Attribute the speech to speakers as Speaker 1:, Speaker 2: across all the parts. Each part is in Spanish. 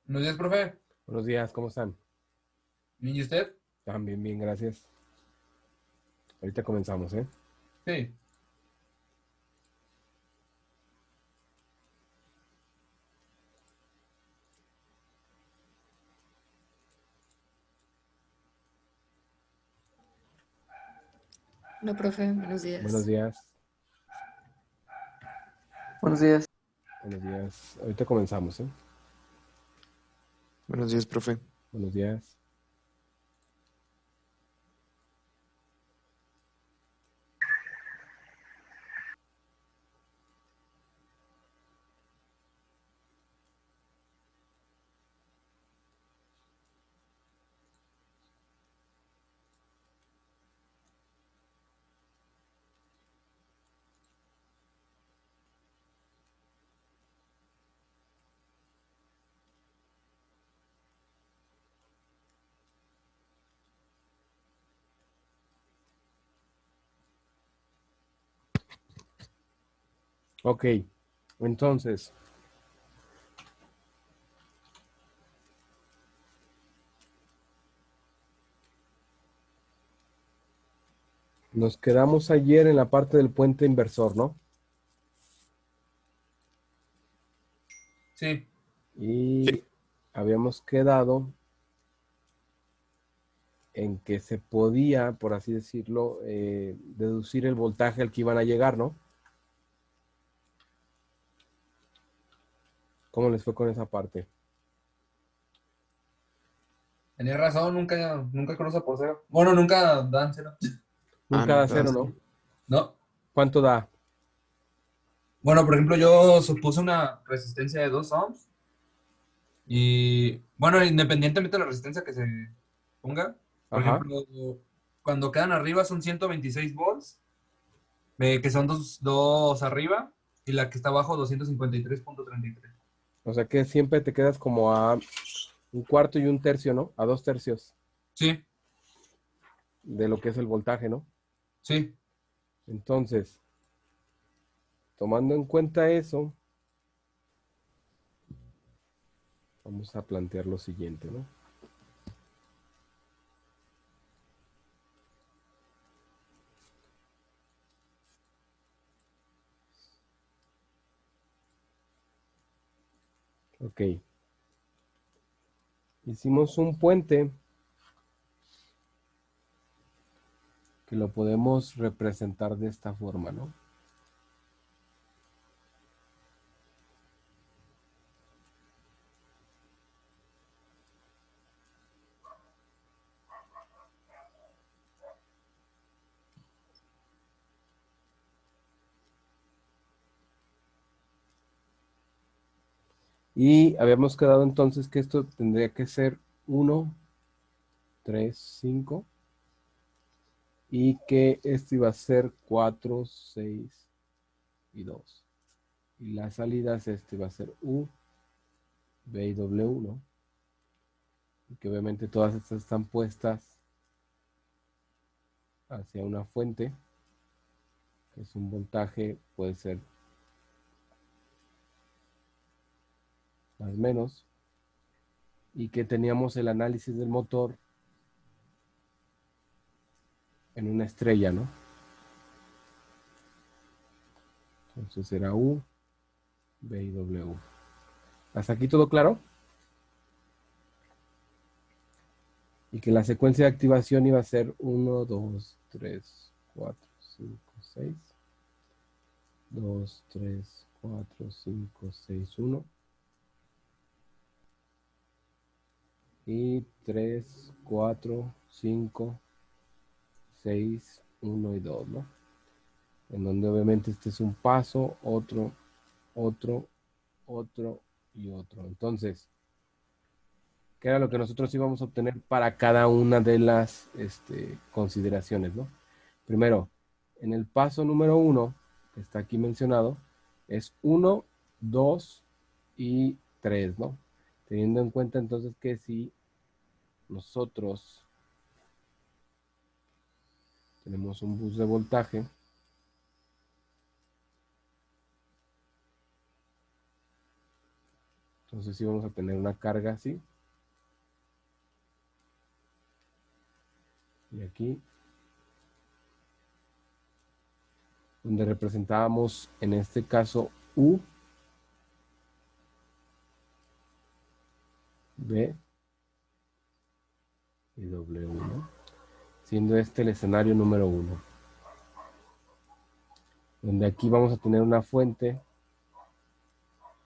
Speaker 1: Buenos días, profe.
Speaker 2: Buenos días, ¿cómo están?
Speaker 1: ¿Y usted?
Speaker 2: También bien, gracias. Ahorita comenzamos, ¿eh?
Speaker 1: Sí.
Speaker 3: Hola, profe, buenos
Speaker 2: Buenos
Speaker 3: días.
Speaker 2: días,
Speaker 4: Buenos días.
Speaker 2: buenos días. Ahorita comenzamos, ¿eh?
Speaker 4: Buenos días, profe.
Speaker 2: Buenos días. Ok, entonces, nos quedamos ayer en la parte del puente inversor, ¿no?
Speaker 1: Sí.
Speaker 2: Y habíamos quedado en que se podía, por así decirlo, deducir el voltaje al que iban a llegar, ¿no? ¿Cómo les fue con esa parte?
Speaker 1: Tenía razón, nunca conoce por cero. Bueno, nunca dan cero.
Speaker 2: Nunca da
Speaker 4: Nunca
Speaker 2: cero,
Speaker 4: hace.
Speaker 2: ¿no?
Speaker 1: ¿No?
Speaker 2: ¿Cuánto da?
Speaker 1: Bueno, por ejemplo, yo supuse una resistencia de 2 ohms. Y bueno, independientemente de la resistencia que se ponga, por
Speaker 2: Ajá.
Speaker 1: ejemplo, cuando quedan arriba son 126 volts, que son dos arriba, y la que está abajo 253.33.
Speaker 2: O sea que siempre te quedas como a un cuarto y un tercio, ¿no? A dos tercios
Speaker 1: Sí,
Speaker 2: de lo que es el voltaje, ¿no?
Speaker 1: sí.
Speaker 2: Entonces, tomando en cuenta eso, vamos a plantear lo siguiente, ¿no? Ok, hicimos un puente que lo podemos representar de esta forma, ¿no? Y habíamos quedado entonces que esto tendría que ser 1, 3, 5 y que esto iba a ser 4, 6 y 2. Y las salidas, este va a ser U, B y W, ¿no? Y que obviamente todas estas están puestas hacia una fuente, que es un voltaje, puede ser más o menos, y que teníamos el análisis del motor en una estrella, ¿no? Entonces era U, B y W. ¿Hasta aquí todo claro? Y que la secuencia de activación iba a ser 1, 2, 3, 4, 5, 6. 2, 3, 4, 5, 6, 1. Y 3, 4, 5, 6, 1 y 2, ¿no? En donde obviamente este es un paso, otro, otro, otro y otro. Entonces, ¿qué era lo que nosotros íbamos a obtener para cada una de las consideraciones, ¿no? Primero, en el paso número 1, que está aquí mencionado, es 1, 2 y 3, ¿no? Teniendo en cuenta entonces que si nosotros tenemos un bus de voltaje, Entonces sí vamos a tener una carga así. Y aquí, donde representábamos en este caso U, B y W, ¿no? Siendo este el escenario número 1. Donde aquí vamos a tener una fuente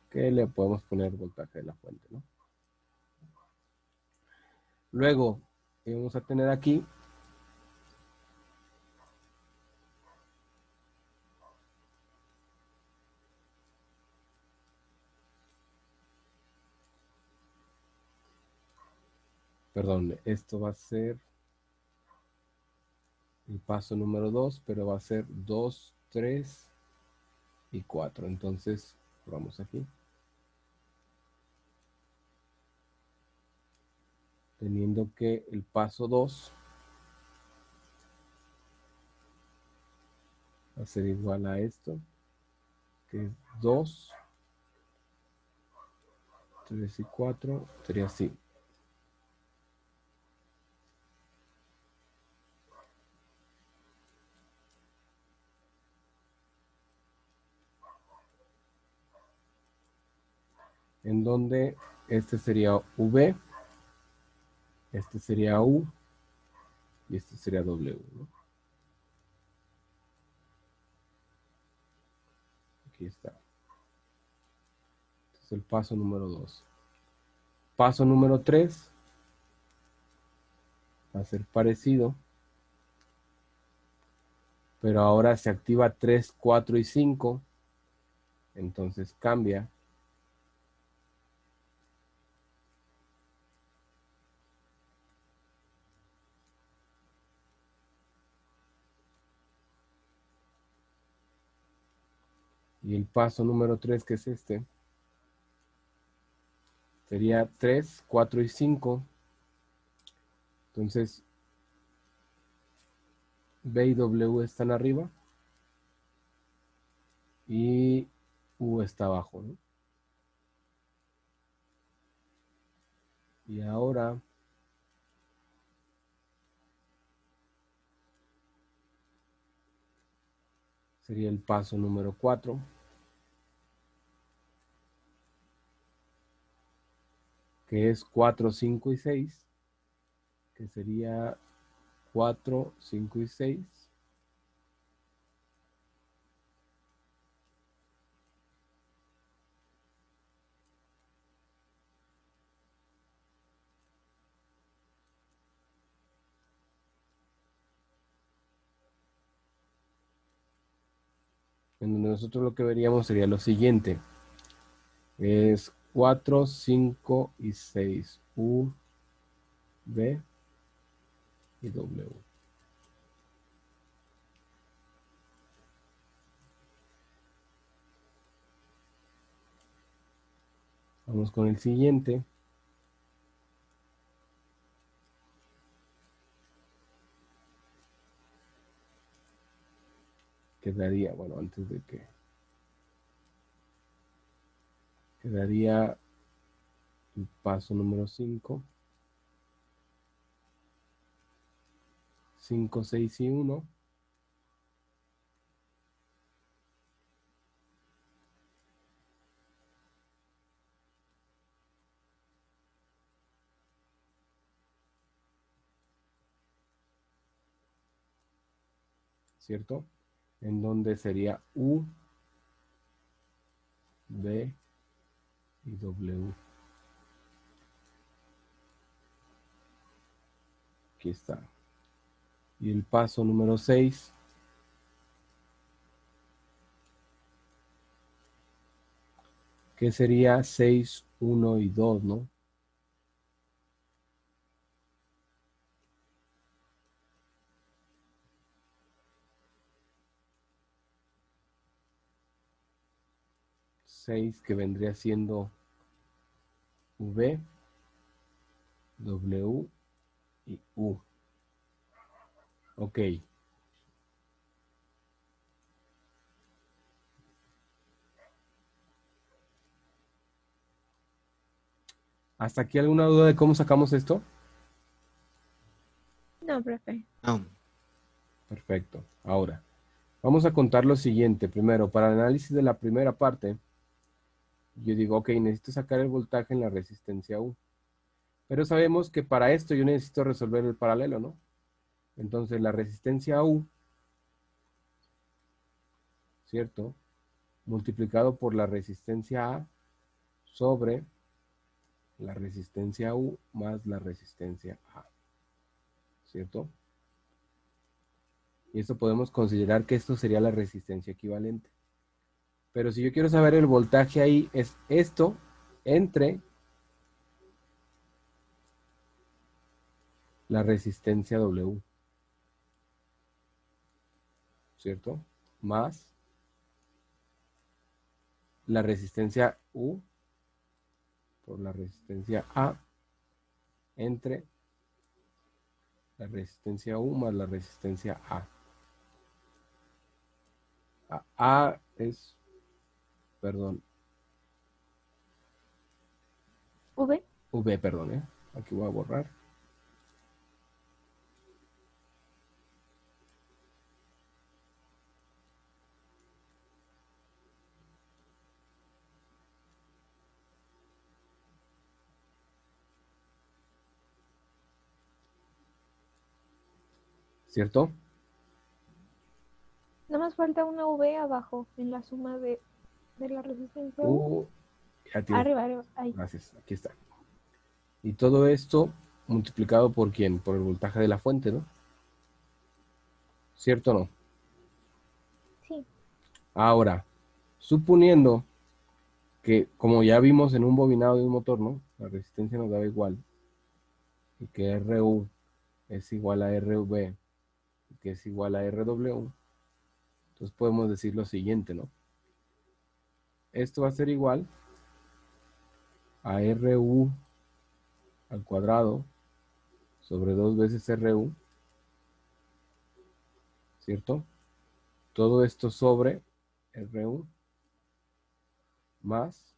Speaker 2: que le podemos poner voltaje de la fuente, ¿no? Luego vamos a tener aquí perdón, esto va a ser el paso número 2, pero va a ser 2, 3 y 4. Entonces, vamos aquí. Teniendo que el paso 2 va a ser igual a esto, que es 2, 3 y 4, sería así. En donde este sería V, este sería U y este sería W, ¿no? Aquí está. Este es el paso número 2. Paso número 3 va a ser parecido, pero ahora se activa 3, 4 y 5, entonces cambia. Y el paso número 3, que es este, sería 3, 4 y 5. Entonces, B y W están arriba y U está abajo, ¿no? Y ahora sería el paso número 4, que es 4, 5 y 6, que sería 4, 5 y 6. En donde nosotros lo que veríamos sería lo siguiente. Es 4, 5 y 6. U, B y W. Vamos con el siguiente. Quedaría, bueno, antes de que... Quedaría el paso número 5. 5, 6 y 1. ¿Cierto? En donde sería U, B y W. Aquí está. Y el paso número 6, que sería 6, 1 y 2, ¿no? Seis que vendría siendo V, W y U. Ok. ¿Hasta aquí alguna duda de cómo sacamos esto?
Speaker 3: No, profe.
Speaker 4: No.
Speaker 2: Perfecto. Ahora, vamos a contar lo siguiente. Primero, para el análisis de la primera parte, yo digo, ok, necesito sacar el voltaje en la resistencia U. Pero sabemos que para esto yo necesito resolver el paralelo, ¿no? Entonces, la resistencia U, ¿cierto? Multiplicado por la resistencia A sobre la resistencia U más la resistencia A, ¿cierto? Y esto podemos considerar que esto sería la resistencia equivalente. Pero si yo quiero saber el voltaje ahí, es esto entre la resistencia W, ¿cierto? Más la resistencia U por la resistencia A entre la resistencia U más la resistencia A. A es, perdón,
Speaker 3: V.
Speaker 2: V, perdón, ¿eh? Aquí voy a borrar. ¿Cierto?
Speaker 5: Nada más falta una V abajo en la suma de la resistencia U.
Speaker 2: Ya tienes.
Speaker 5: Arriba, ahí.
Speaker 2: Gracias, aquí está. Y todo esto multiplicado por ¿quién? Por el voltaje de la fuente, ¿no? ¿Cierto o no?
Speaker 5: Sí.
Speaker 2: Ahora, suponiendo que, como ya vimos en un bobinado de un motor, ¿no? La resistencia nos daba igual. Y que RU es igual a RV, y que es igual a RW. Entonces podemos decir lo siguiente, ¿no? Esto va a ser igual a RU al cuadrado sobre 2 veces RU, ¿cierto? Todo esto sobre RU más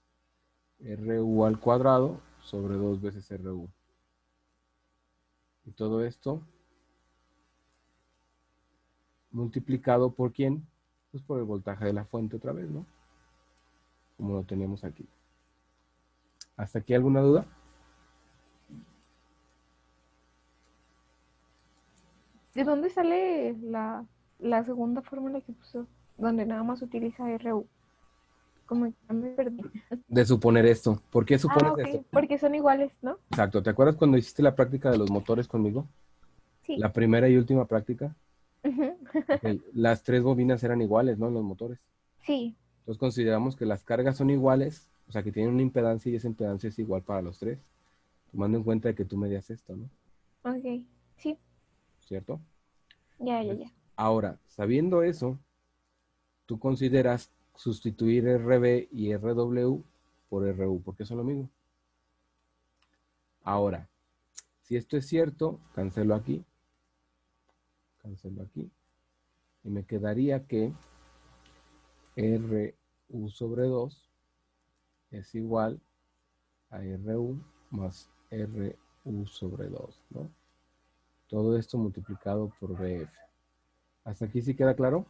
Speaker 2: RU al cuadrado sobre 2 veces RU. Y todo esto multiplicado por ¿quién? Pues por el voltaje de la fuente otra vez, ¿no? Como lo tenemos aquí. ¿Hasta aquí alguna duda?
Speaker 5: ¿De dónde sale la segunda fórmula que puso? Donde nada más utiliza RU. Como que ya me perdí.
Speaker 2: De suponer esto. ¿Por qué supones esto?
Speaker 5: Ok, porque son iguales, ¿no?
Speaker 2: Exacto. ¿Te acuerdas cuando hiciste la práctica de los motores conmigo?
Speaker 5: Sí.
Speaker 2: La primera y última práctica.
Speaker 5: Ujú.
Speaker 2: Ok, las 3 bobinas eran iguales, ¿no? En los motores.
Speaker 5: Sí.
Speaker 2: Entonces consideramos que las cargas son iguales, o sea que tienen una impedancia y esa impedancia es igual para los 3, tomando en cuenta de que tú medías esto, ¿no?
Speaker 5: Ok. Sí.
Speaker 2: ¿Cierto?
Speaker 5: Ya.
Speaker 2: Ahora, sabiendo eso, tú consideras sustituir RB y RW por RU, porque son lo mismo. Ahora, si esto es cierto, cancelo aquí, y me quedaría que RU sobre 2 es igual a RU más RU sobre 2, ¿no? Todo esto multiplicado por BF. ¿Hasta aquí sí queda claro?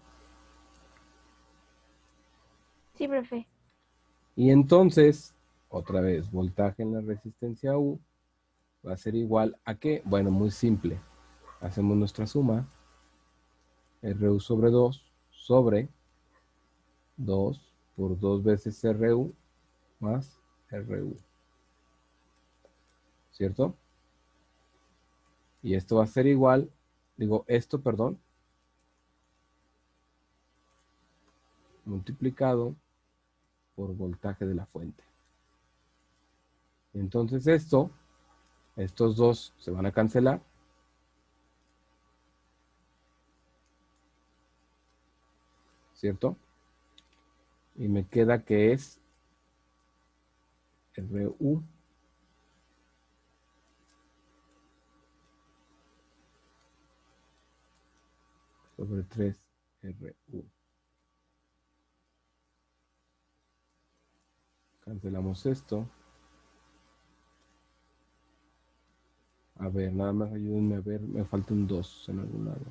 Speaker 5: Sí, profe.
Speaker 2: Y entonces, otra vez, voltaje en la resistencia U va a ser igual a ¿qué? Bueno, muy simple. Hacemos nuestra suma. RU sobre 2 sobre 2 por 2 veces RU más RU. ¿Cierto? Y esto va a ser igual, perdón, multiplicado por voltaje de la fuente. Entonces estos dos se van a cancelar. ¿Cierto? Y me queda que es RU sobre 3RU. Cancelamos esto. A ver, nada más ayúdenme a ver. Me falta un 2 en algún lado.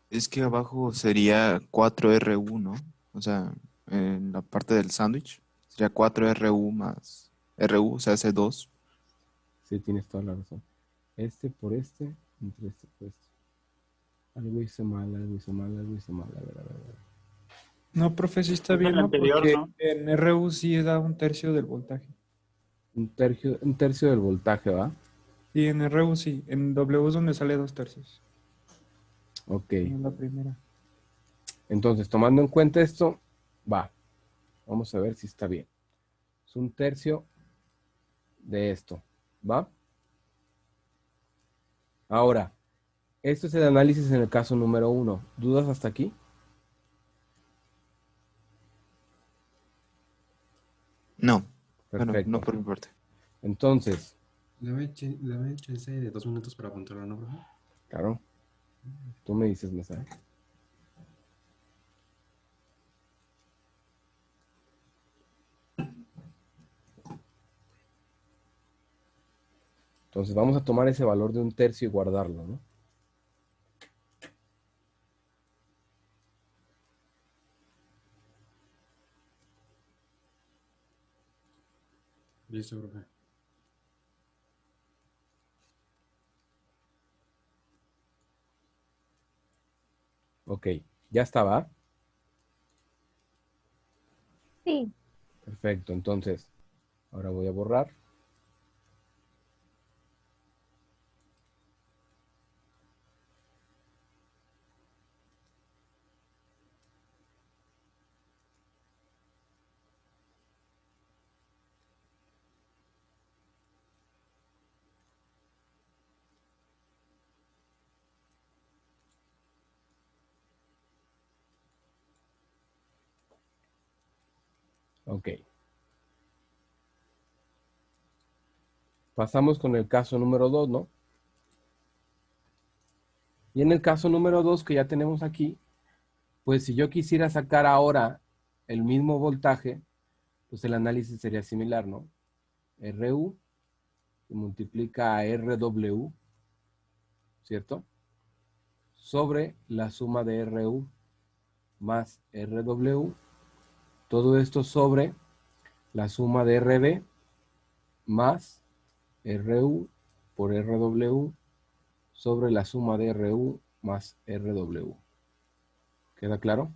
Speaker 4: Es que abajo sería 4RU, ¿no? O sea, en la parte del sándwich sería 4RU más RU, o sea, hace 2.
Speaker 2: Sí, tienes toda la razón. Este por este, entre este por este. Algo hice mal, algo hice mal, algo hice mal. A ver, a ver, a ver.
Speaker 6: No, profe, sí está
Speaker 7: Es
Speaker 6: bien,
Speaker 7: el
Speaker 6: ¿no?
Speaker 7: anterior,
Speaker 6: Porque
Speaker 7: ¿no?
Speaker 6: en RU sí da un tercio del voltaje.
Speaker 2: Un tercio del voltaje, ¿va?
Speaker 6: Sí, en RU sí. En W es donde sale 2/3.
Speaker 2: Ok.
Speaker 6: No es la primera.
Speaker 2: Entonces, tomando en cuenta esto, va. Vamos a ver si está bien. Es un tercio de esto, ¿va? Ahora, esto es el análisis en el caso número 1. ¿Dudas hasta aquí?
Speaker 4: No, bueno, no
Speaker 2: Perfecto.
Speaker 4: por mi parte.
Speaker 2: Entonces,
Speaker 8: Dame chance de 2 minutos para apuntarlo, ¿no, profe?
Speaker 2: claro, tú me dices, Mesa. Entonces vamos a tomar ese valor de un tercio y guardarlo, ¿no?
Speaker 8: Listo, profe.
Speaker 2: Ok, ya estaba.
Speaker 5: Sí.
Speaker 2: Perfecto, entonces, ahora voy a borrar. Ok. Pasamos con el caso número 2, ¿no? Y en el caso número 2 que ya tenemos aquí, pues si yo quisiera sacar ahora el mismo voltaje, pues el análisis sería similar, ¿no? RU se multiplica a RW, ¿cierto? Sobre la suma de RU más RW, todo esto sobre la suma de RB más RU por RW sobre la suma de RU más RW. ¿Queda claro?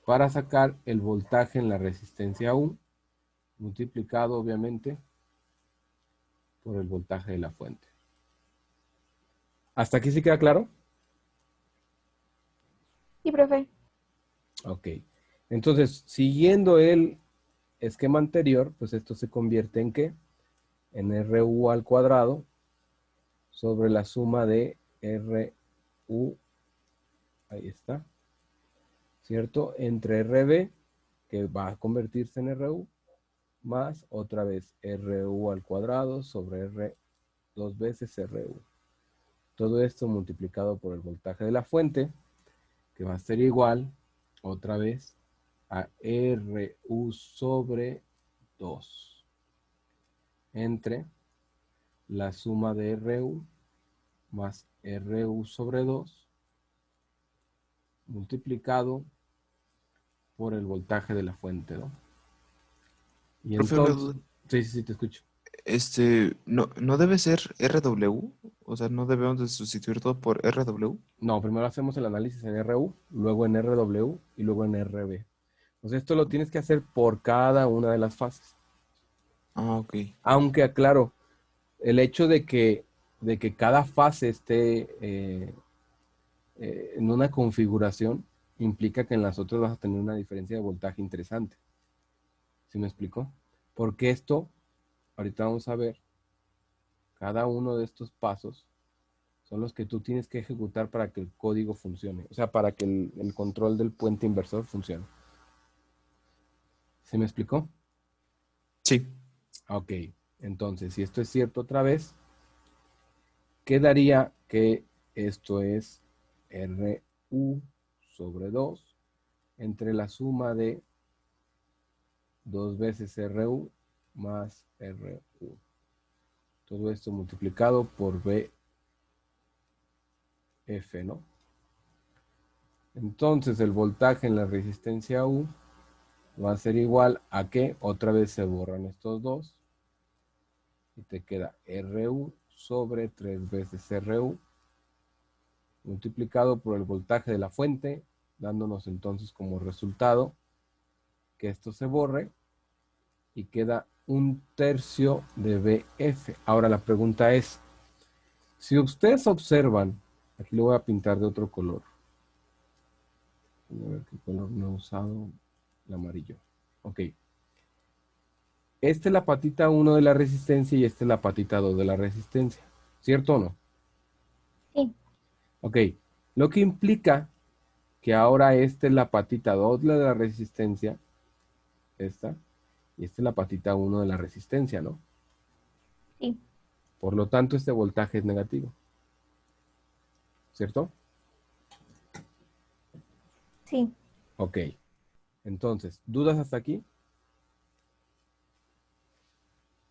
Speaker 2: Para sacar el voltaje en la resistencia U, multiplicado obviamente por el voltaje de la fuente. ¿Hasta aquí sí queda claro?
Speaker 5: Sí, profe.
Speaker 2: Ok. Entonces, siguiendo el esquema anterior, pues esto se convierte en ¿qué? En RU al cuadrado sobre la suma de RU, ahí está, ¿cierto? Entre RB, que va a convertirse en RU, más otra vez RU al cuadrado sobre R dos veces RU. Todo esto multiplicado por el voltaje de la fuente, que va a ser igual, otra vez, a RU sobre 2, entre la suma de RU más RU sobre 2, multiplicado por el voltaje de la fuente, ¿no? Y
Speaker 4: Profe, una
Speaker 2: entonces,
Speaker 4: duda.
Speaker 2: sí, te escucho.
Speaker 4: No debe ser RW, o sea, no debemos de sustituir todo por RW.
Speaker 2: No, primero hacemos el análisis en RU, luego en RW y luego en RB. Entonces esto lo tienes que hacer por cada una de las fases.
Speaker 4: Ah, ok.
Speaker 2: Aunque aclaro, el hecho de que cada fase esté en una configuración implica que en las otras vas a tener una diferencia de voltaje interesante. ¿Sí me explico? Porque esto, ahorita vamos a ver, cada uno de estos pasos son los que tú tienes que ejecutar para que el código funcione. O sea, para que el control del puente inversor funcione. ¿Sí me explicó?
Speaker 4: Sí.
Speaker 2: Ok. Entonces, si esto es cierto otra vez, quedaría que esto es RU sobre 2 entre la suma de 2 veces RU más RU. Todo esto multiplicado por BF, ¿no? Entonces el voltaje en la resistencia U va a ser igual a que otra vez se borran estos dos y te queda RU sobre 3 veces RU multiplicado por el voltaje de la fuente, dándonos entonces como resultado que esto se borre y queda 1/3 de BF. Ahora la pregunta es, si ustedes observan, aquí lo voy a pintar de otro color. Voy a ver qué color no he usado, el amarillo. Ok. Esta es la patita 1 de la resistencia y esta es la patita 2 de la resistencia. ¿Cierto o no?
Speaker 5: Sí.
Speaker 2: Ok. Lo que implica que ahora esta es la patita 2 de la resistencia. Esta. Y esta es la patita 1 de la resistencia, ¿no?
Speaker 5: Sí.
Speaker 2: Por lo tanto, este voltaje es negativo. ¿Cierto?
Speaker 5: Sí.
Speaker 2: Ok. Entonces, ¿dudas hasta aquí?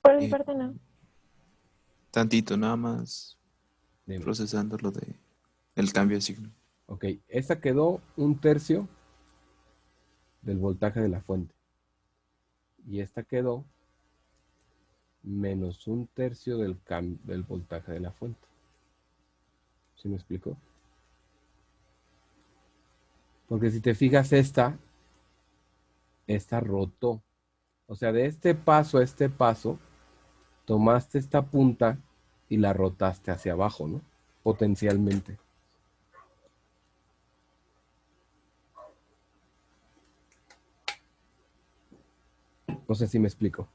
Speaker 5: Por mi
Speaker 4: Eh,
Speaker 5: parte no.
Speaker 4: Tantito, nada más
Speaker 2: Dime.
Speaker 4: procesando lo de el cambio de signo.
Speaker 2: Ok. Esta quedó 1/3 del voltaje de la fuente. Y esta quedó menos 1/3 del voltaje de la fuente. ¿Sí me explico? Porque si te fijas, esta rotó. O sea, de este paso a este paso, tomaste esta punta y la rotaste hacia abajo, ¿no? Potencialmente. No sé si me explico.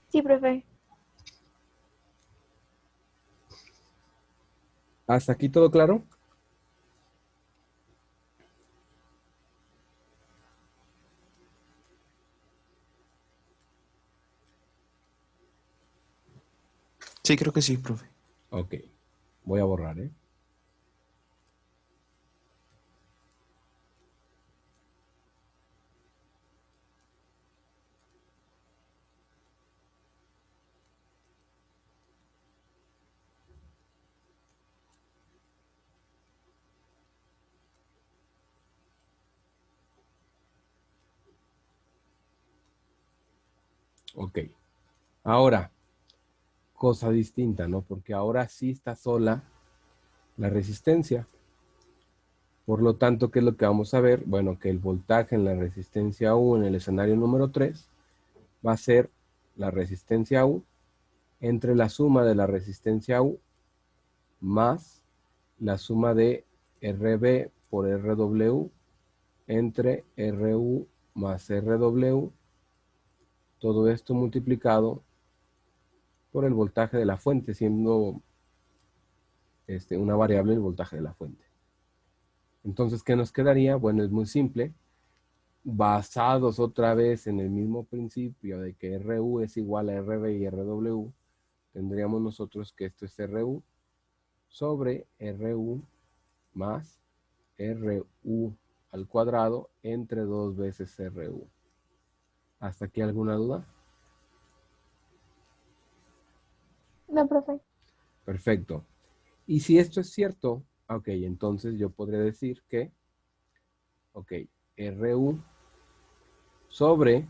Speaker 5: Sí, profe.
Speaker 2: ¿Hasta aquí todo claro?
Speaker 4: Sí, creo que sí, profe.
Speaker 2: Ok. Voy a borrar, ¿eh? Ok. Ahora, cosa distinta, ¿no? Porque ahora sí está sola la resistencia. Por lo tanto, ¿qué es lo que vamos a ver? Bueno, que el voltaje en la resistencia U en el escenario número 3 va a ser la resistencia U entre la suma de la resistencia U más la suma de RB por RW entre RU más RW, todo esto multiplicado por el voltaje de la fuente, siendo una variable el voltaje de la fuente. Entonces, ¿qué nos quedaría? Bueno, es muy simple. Basados otra vez en el mismo principio de que RU es igual a RB y RW, tendríamos nosotros que esto es RU sobre RU más RU al cuadrado entre 2 veces RU. ¿Hasta aquí alguna duda?
Speaker 5: No, profe.
Speaker 2: Perfecto. Y si esto es cierto, ok, entonces yo podría decir que, ok, RU sobre,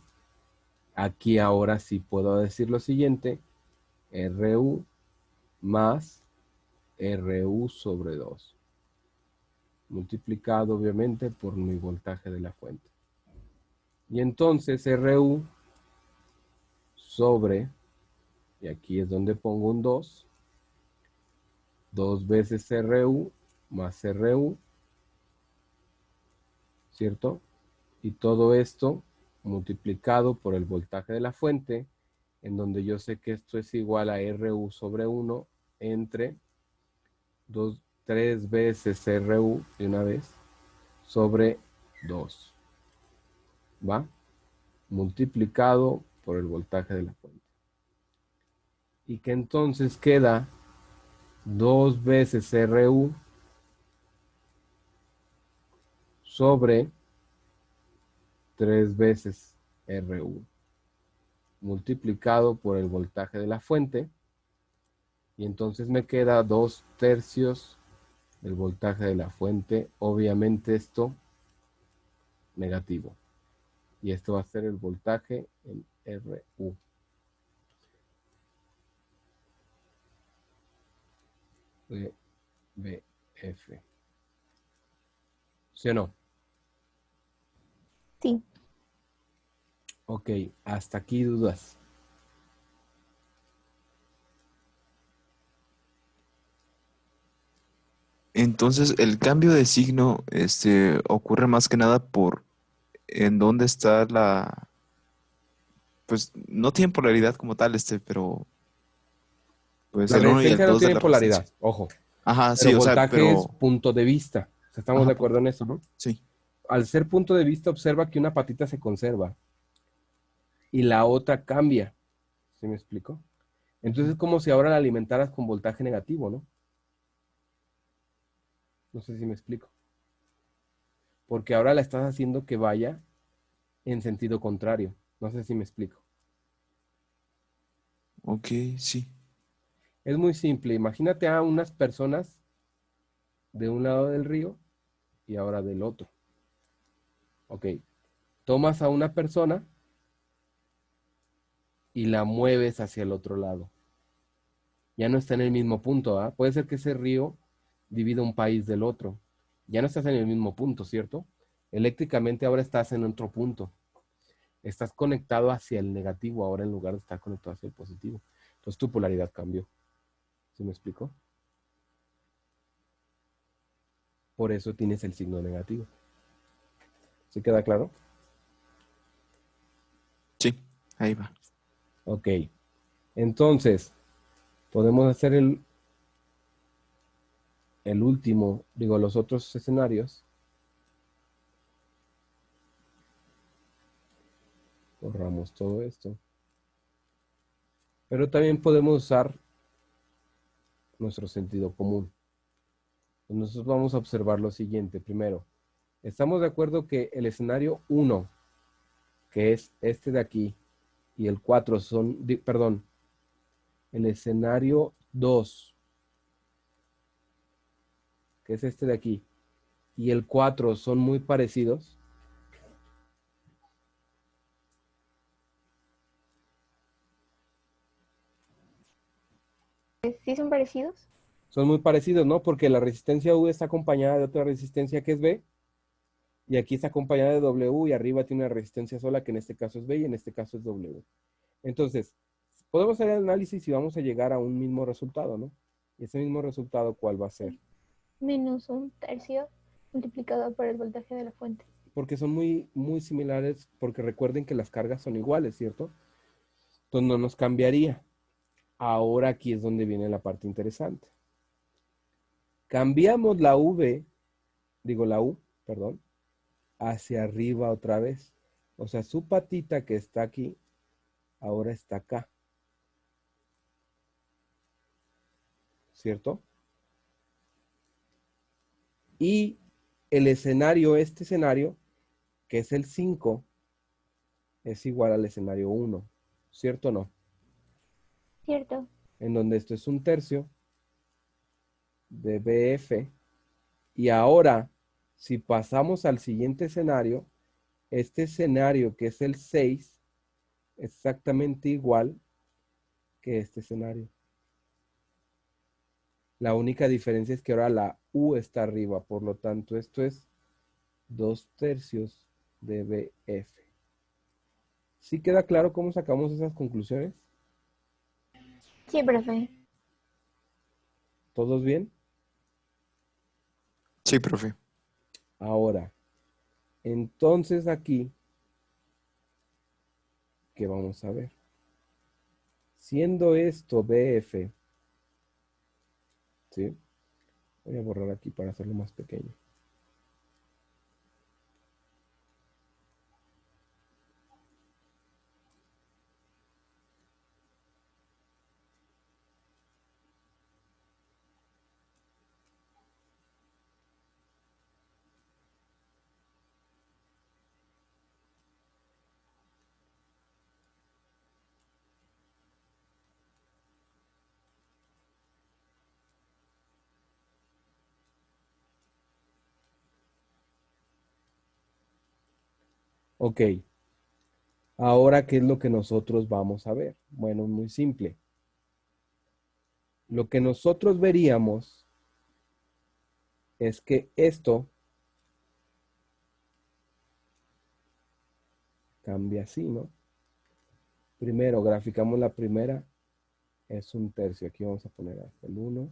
Speaker 2: aquí ahora sí puedo decir lo siguiente, RU más RU sobre 2, multiplicado obviamente por mi voltaje de la fuente. Y entonces RU sobre, y aquí es donde pongo un 2 veces RU más RU, ¿cierto? Y todo esto multiplicado por el voltaje de la fuente, en donde yo sé que esto es igual a RU sobre 1 entre 3 veces RU de una vez sobre 2. ¿Va? Multiplicado por el voltaje de la fuente. Y que entonces queda 2 veces RU sobre 3 veces RU multiplicado por el voltaje de la fuente, y entonces me queda 2/3 del voltaje de la fuente, obviamente esto negativo, y esto va a ser el voltaje en RU. De BF. ¿Sí o no?
Speaker 5: Sí.
Speaker 2: Ok, hasta aquí dudas.
Speaker 4: Entonces, el cambio de signo ocurre más que nada por en dónde está la, pues no tiene polaridad como tal, pero pues
Speaker 2: La
Speaker 4: el uno y el
Speaker 2: resistencia no
Speaker 4: 2 de
Speaker 2: tiene
Speaker 4: la resistencia.
Speaker 2: polaridad, ojo,
Speaker 4: Ajá,
Speaker 2: pero
Speaker 4: sí, o sea,
Speaker 2: voltaje es
Speaker 4: pero,
Speaker 2: punto de vista. O sea, estamos
Speaker 4: ajá,
Speaker 2: de acuerdo en eso, ¿no?
Speaker 4: sí,
Speaker 2: Al ser punto de vista, observa que una patita se conserva y la otra cambia. ¿Sí me explico? Entonces es como si ahora la alimentaras con voltaje negativo, ¿no? No sé si me explico. Porque ahora la estás haciendo que vaya en sentido contrario. No sé si me explico.
Speaker 4: ok, sí,
Speaker 2: Es muy simple. Imagínate a unas personas de un lado del río y ahora del otro. Ok. Tomas a una persona y la mueves hacia el otro lado. Ya no está en el mismo punto, ¿ah? Puede ser que ese río divida un país del otro. Ya no estás en el mismo punto, ¿cierto? Eléctricamente ahora estás en otro punto. Estás conectado hacia el negativo ahora en lugar de estar conectado hacia el positivo. Entonces tu polaridad cambió. ¿Sí me explico? Por eso tienes el signo negativo. ¿Sí queda claro?
Speaker 4: sí, ahí va.
Speaker 2: Ok. Entonces, podemos hacer el último, digo, los otros escenarios. Borramos todo esto. Pero también podemos usar nuestro sentido común. Nosotros vamos a observar lo siguiente. Primero, estamos de acuerdo que el escenario 1, que es este de aquí, y el 4 son, perdón, el escenario 2, que es este de aquí, y el 4 son muy parecidos.
Speaker 5: ¿Sí son parecidos?
Speaker 2: Son muy parecidos, ¿no? Porque la resistencia U está acompañada de otra resistencia que es B, y aquí está acompañada de W, y arriba tiene una resistencia sola, que en este caso es B y en este caso es W. Entonces, podemos hacer el análisis y vamos a llegar a un mismo resultado, ¿no? Y ese mismo resultado, ¿cuál va a ser?
Speaker 5: Menos 1/3 multiplicado por el voltaje de la fuente.
Speaker 2: Porque son muy, muy similares, porque recuerden que las cargas son iguales, ¿cierto? Entonces no nos cambiaría. Ahora aquí es donde viene la parte interesante. Cambiamos la la U, perdón, hacia arriba otra vez. O sea, su patita que está aquí, ahora está acá. ¿Cierto? Y el escenario, este escenario, que es el 5, es igual al escenario 1. ¿Cierto o no?
Speaker 5: ¿Cierto?
Speaker 2: En donde esto es 1/3 de BF. Y ahora, si pasamos al siguiente escenario, este escenario que es el 6, es exactamente igual que este escenario. La única diferencia es que ahora la U está arriba, por lo tanto esto es 2/3 de BF. ¿Sí queda claro cómo sacamos esas conclusiones?
Speaker 5: Sí, profe.
Speaker 2: ¿Todos bien?
Speaker 4: Sí, profe.
Speaker 2: Ahora, entonces aquí, ¿qué vamos a ver? Siendo esto BF, ¿sí? Voy a borrar aquí para hacerlo más pequeño. Ok. Ahora, ¿qué es lo que nosotros vamos a ver? Bueno, muy simple. Lo que nosotros veríamos es que esto cambia así, ¿no? Primero, graficamos la primera, es un tercio. Aquí vamos a poner hasta el 1,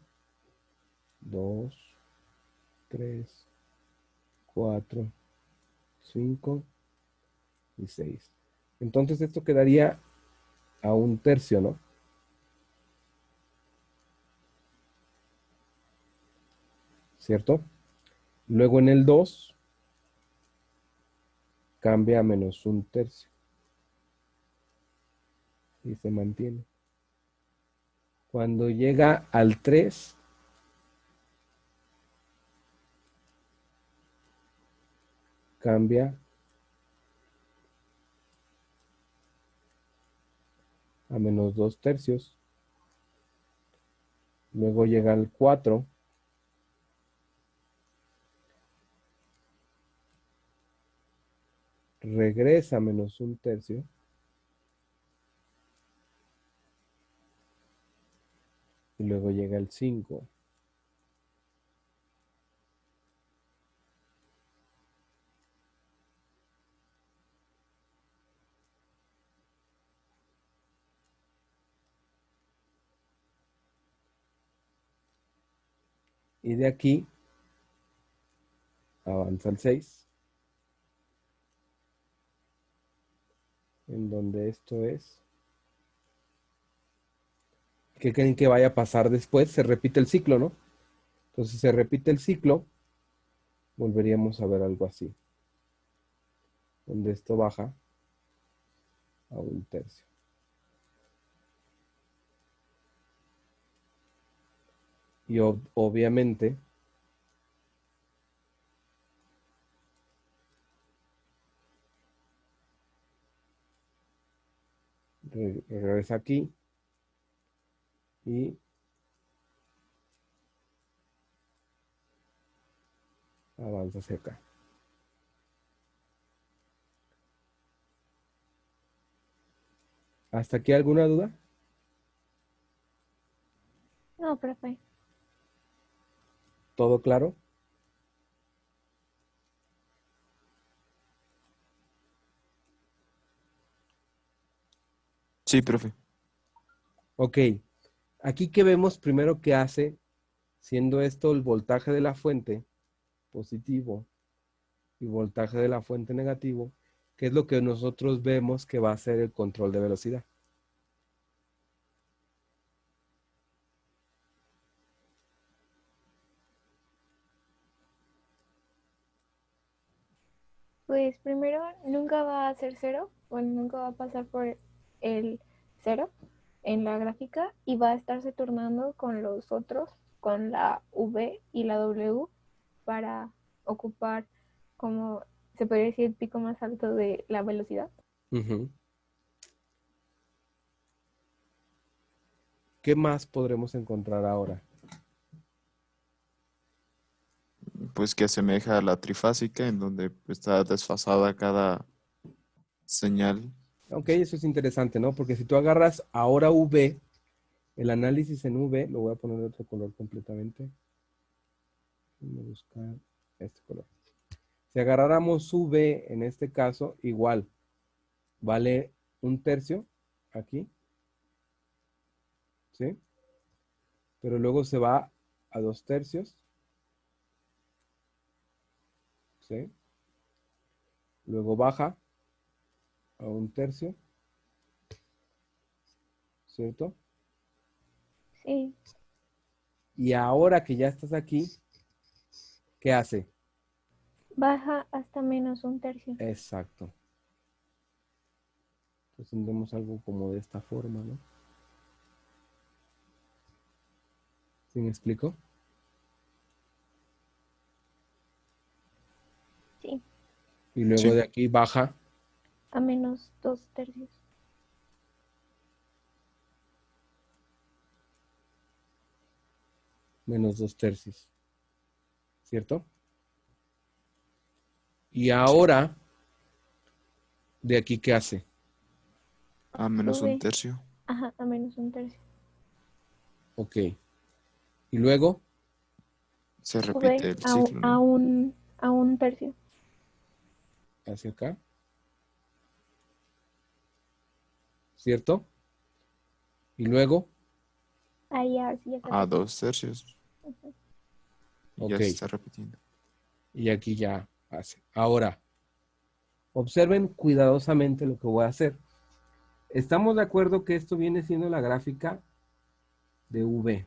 Speaker 2: 2, 3, 4, 5 y 6. Entonces esto quedaría a un tercio, ¿no? ¿Cierto? Luego en el 2 cambia a menos un tercio y se mantiene. Cuando llega al 3, cambia a menos 2 tercios. Luego llega al 4, regresa a menos un tercio. Y luego llega el 5. Y de aquí avanza el 6, en donde esto es. ¿Qué creen que vaya a pasar después? Se repite el ciclo, ¿no? Entonces se repite el ciclo, volveríamos a ver algo así, donde esto baja a un tercio. Y obviamente regresa aquí y avanza hacia acá. ¿Hasta aquí alguna duda?
Speaker 5: No, profe.
Speaker 2: ¿Todo claro?
Speaker 4: Sí, profe.
Speaker 2: Ok. Aquí que vemos primero que hace, siendo esto el voltaje de la fuente positivo y voltaje de la fuente negativo, que es lo que nosotros vemos que va a ser el control de velocidad.
Speaker 5: Pues primero nunca va a ser cero, bueno, nunca va a pasar por el cero en la gráfica y va a estarse turnando con los otros, con la V y la W para ocupar, como se podría decir, el pico más alto de la velocidad.
Speaker 2: Ujú. ¿Qué más podremos encontrar ahora?
Speaker 4: Pues que asemeja a la trifásica, en donde está desfasada cada señal.
Speaker 2: Ok, eso es interesante, ¿no? Porque si tú agarras ahora V, el análisis en V, lo voy a poner de otro color completamente. Voy a buscar este color. Si agarráramos V en este caso, igual, vale un tercio aquí, ¿sí? Pero luego se va a 2 tercios, ¿sí? Luego baja a un tercio, ¿cierto?
Speaker 5: Sí,
Speaker 2: Y ahora que ya estás aquí, ¿qué hace?
Speaker 5: baja hasta menos un tercio.
Speaker 2: Exacto. Entonces tendremos algo como de esta forma, ¿no? ¿Sí me explico?
Speaker 5: Sí,
Speaker 2: Y luego
Speaker 4: Sí.
Speaker 2: de aquí baja
Speaker 5: a menos 2 tercios.
Speaker 2: menos 2 tercios, ¿cierto? Y ahora ¿De aquí qué hace?
Speaker 4: A menos un
Speaker 5: Sube.
Speaker 4: tercio.
Speaker 5: Ajá, a menos un tercio.
Speaker 2: Ok. Y luego,
Speaker 4: Se
Speaker 5: Sube
Speaker 4: repite el ciclo,
Speaker 5: a
Speaker 4: ¿no?
Speaker 5: un tercio.
Speaker 2: hacia acá. ¿Cierto? Y luego,
Speaker 5: Ahí así ya se
Speaker 4: A
Speaker 5: repite.
Speaker 4: 2 tercios. Y ya
Speaker 2: ok.
Speaker 4: se está repitiendo.
Speaker 2: Y aquí ya hace. Ahora, observen cuidadosamente lo que voy a hacer. Estamos de acuerdo que esto viene siendo la gráfica de V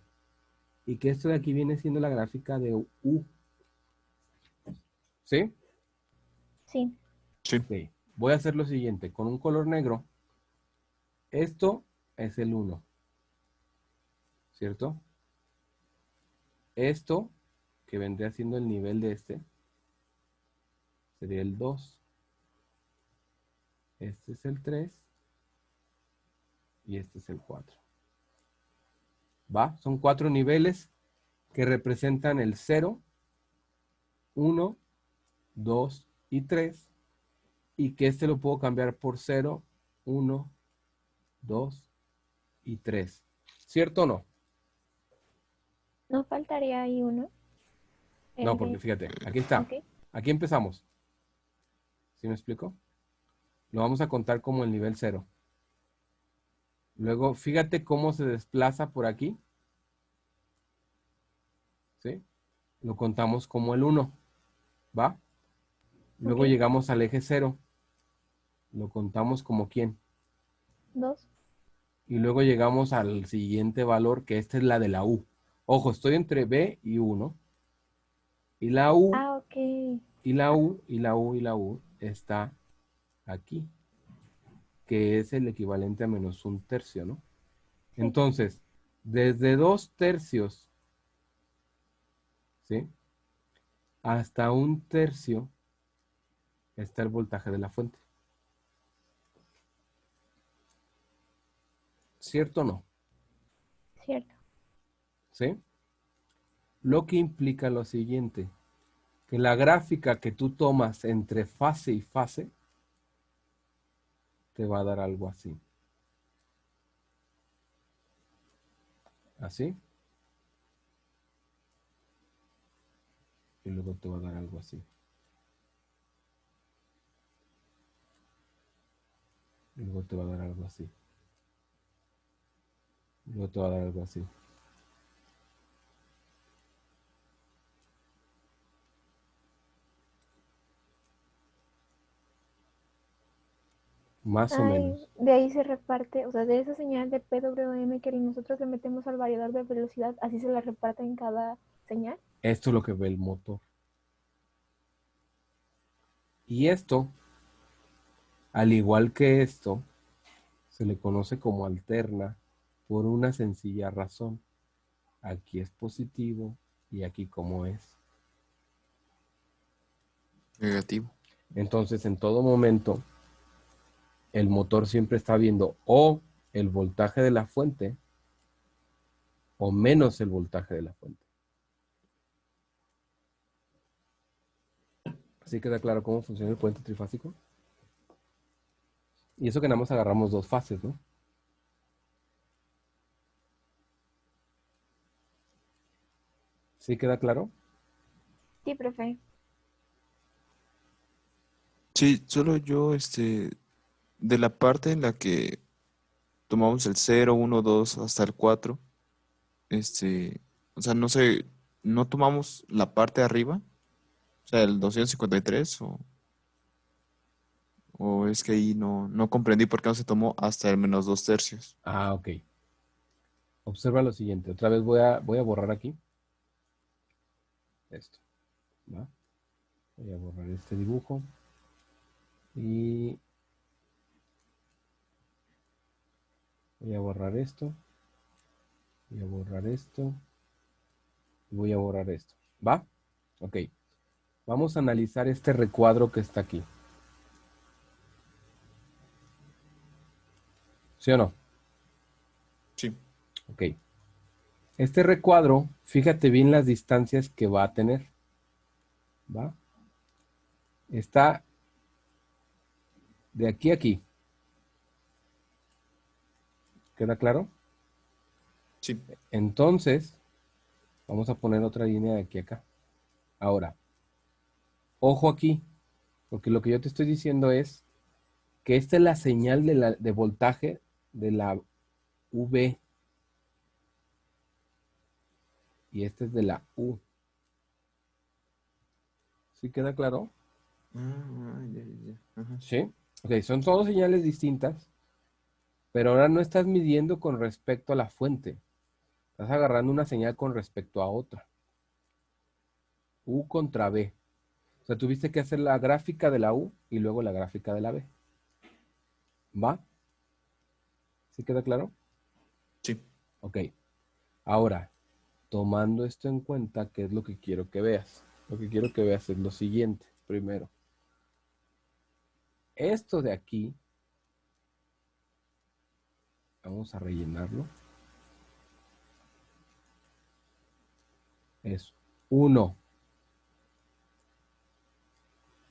Speaker 2: y que esto de aquí viene siendo la gráfica de U. ¿Sí?
Speaker 5: Sí.
Speaker 4: Sí.
Speaker 2: Ok. Voy a hacer lo siguiente. Con un color negro, esto es el 1. ¿Cierto? Esto, que vendría siendo el nivel de este, sería el 2. Este es el 3. Y este es el 4. ¿Va? Son 4 niveles que representan el 0, 1, 2 y 3. Y que este lo puedo cambiar por 0, 1, 2 y 3. ¿Cierto o no?
Speaker 5: No faltaría ahí uno.
Speaker 2: No,
Speaker 5: El
Speaker 2: porque
Speaker 5: de...
Speaker 2: fíjate, aquí está.
Speaker 5: Ok.
Speaker 2: Aquí empezamos. ¿Sí me explico? Lo vamos a contar como el nivel 0. Luego, fíjate cómo se desplaza por aquí. ¿Sí? Lo contamos como el 1. ¿Va? Luego
Speaker 5: Ok.
Speaker 2: llegamos al eje 0. Lo contamos como ¿quién?
Speaker 5: 2.
Speaker 2: Y luego llegamos al siguiente valor, que esta es la de la U. Ojo, estoy entre B y U, ¿no? Y la U,
Speaker 5: Ah, ok.
Speaker 2: y la U, y la U, y la U está aquí, que es el equivalente a menos un tercio, ¿no?
Speaker 5: Sí.
Speaker 2: Entonces, desde 2 tercios, ¿sí? Hasta un tercio está el voltaje de la fuente. ¿Cierto o no?
Speaker 5: Cierto.
Speaker 2: ¿Sí? Lo que implica lo siguiente, que la gráfica que tú tomas entre fase y fase te va a dar algo así. Así. Y luego te va a dar algo así. Y luego te va a dar algo así. Y luego te va a dar algo así. Más o
Speaker 5: Ay,
Speaker 2: menos.
Speaker 5: de ahí se reparte, o sea, de esa señal de PWM que nosotros le metemos al variador de velocidad, así se la reparte en cada señal.
Speaker 2: Esto es lo que ve el motor. Y esto, al igual que esto, se le conoce como alterna por una sencilla razón. Aquí es positivo y aquí como es.
Speaker 4: Negativo.
Speaker 2: Entonces, en todo momento, el motor siempre está viendo o el voltaje de la fuente o menos el voltaje de la fuente. ¿Así queda claro cómo funciona el puente trifásico? Y eso que nada más agarramos 2 fases, ¿no? ¿Sí queda claro?
Speaker 5: Sí, profe.
Speaker 4: Sí, solo yo, de la parte en la que tomamos el 0, 1, 2 hasta el 4, o sea, no sé, no tomamos la parte de arriba, o sea, el 253, o es que ahí no comprendí por qué no se tomó hasta el menos 2 tercios.
Speaker 2: Ah, ok. Observa lo siguiente. Otra vez voy a borrar aquí. Esto. ¿Va? Voy a borrar este dibujo. Y voy a borrar esto. Voy a borrar esto. Y voy a borrar esto. ¿Va? Ok. Vamos a analizar este recuadro que está aquí. ¿Sí o no?
Speaker 4: Sí.
Speaker 2: Ok. Este recuadro, fíjate bien las distancias que va a tener. ¿Va? Está de aquí a aquí. ¿Queda claro?
Speaker 4: Sí.
Speaker 2: Entonces, vamos a poner otra línea de aquí a acá. Ahora, ojo aquí, porque lo que yo te estoy diciendo es que esta es la señal de voltaje de la V y esta es de la U. ¿Sí queda claro?
Speaker 4: Ya. Ajá.
Speaker 2: Sí. Ok, son todas señales distintas, pero ahora no estás midiendo con respecto a la fuente. Estás agarrando una señal con respecto a otra. U contra B. O sea, tuviste que hacer la gráfica de la U y luego la gráfica de la B. ¿Va? ¿Sí queda claro?
Speaker 4: Sí.
Speaker 2: Ok. Ahora, tomando esto en cuenta, ¿qué es lo que quiero que veas? Lo que quiero que veas es lo siguiente. Primero, esto de aquí, vamos a rellenarlo. Es 1,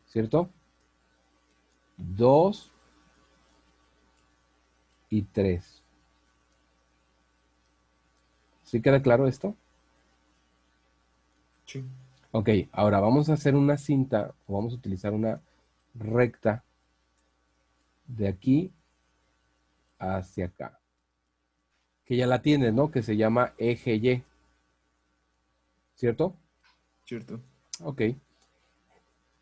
Speaker 2: ¿cierto? 2 y 3. ¿Sí queda claro esto?
Speaker 4: Sí.
Speaker 2: Ok, ahora vamos a hacer una cinta, o vamos a utilizar una recta de aquí hacia acá. Que ya la tienes, ¿no? Que se llama eje Y, ¿cierto?
Speaker 4: Cierto.
Speaker 2: Ok.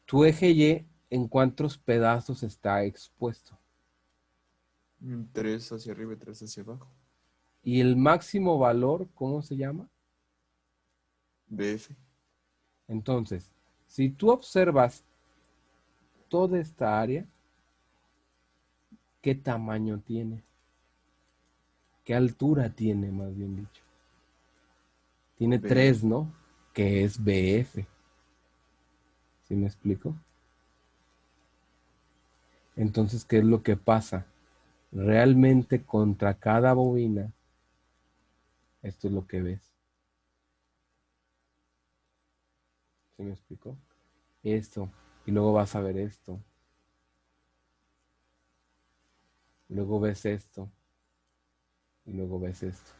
Speaker 2: Tu eje Y, ¿en cuántos pedazos está expuesto?
Speaker 4: 3 hacia arriba y 3 hacia abajo.
Speaker 2: Y el máximo valor, ¿cómo se llama?
Speaker 4: BF.
Speaker 2: Entonces, si tú observas toda esta área, ¿qué tamaño tiene? ¿Qué altura tiene, más bien dicho? Tiene
Speaker 4: BF.
Speaker 2: 3, ¿no? Que es BF. ¿Sí me explico? Entonces, ¿qué es lo que pasa? Realmente contra cada bobina, esto es lo que ves. ¿Sí me explico? Esto. Y luego vas a ver esto. Luego ves esto. Y luego ves esto.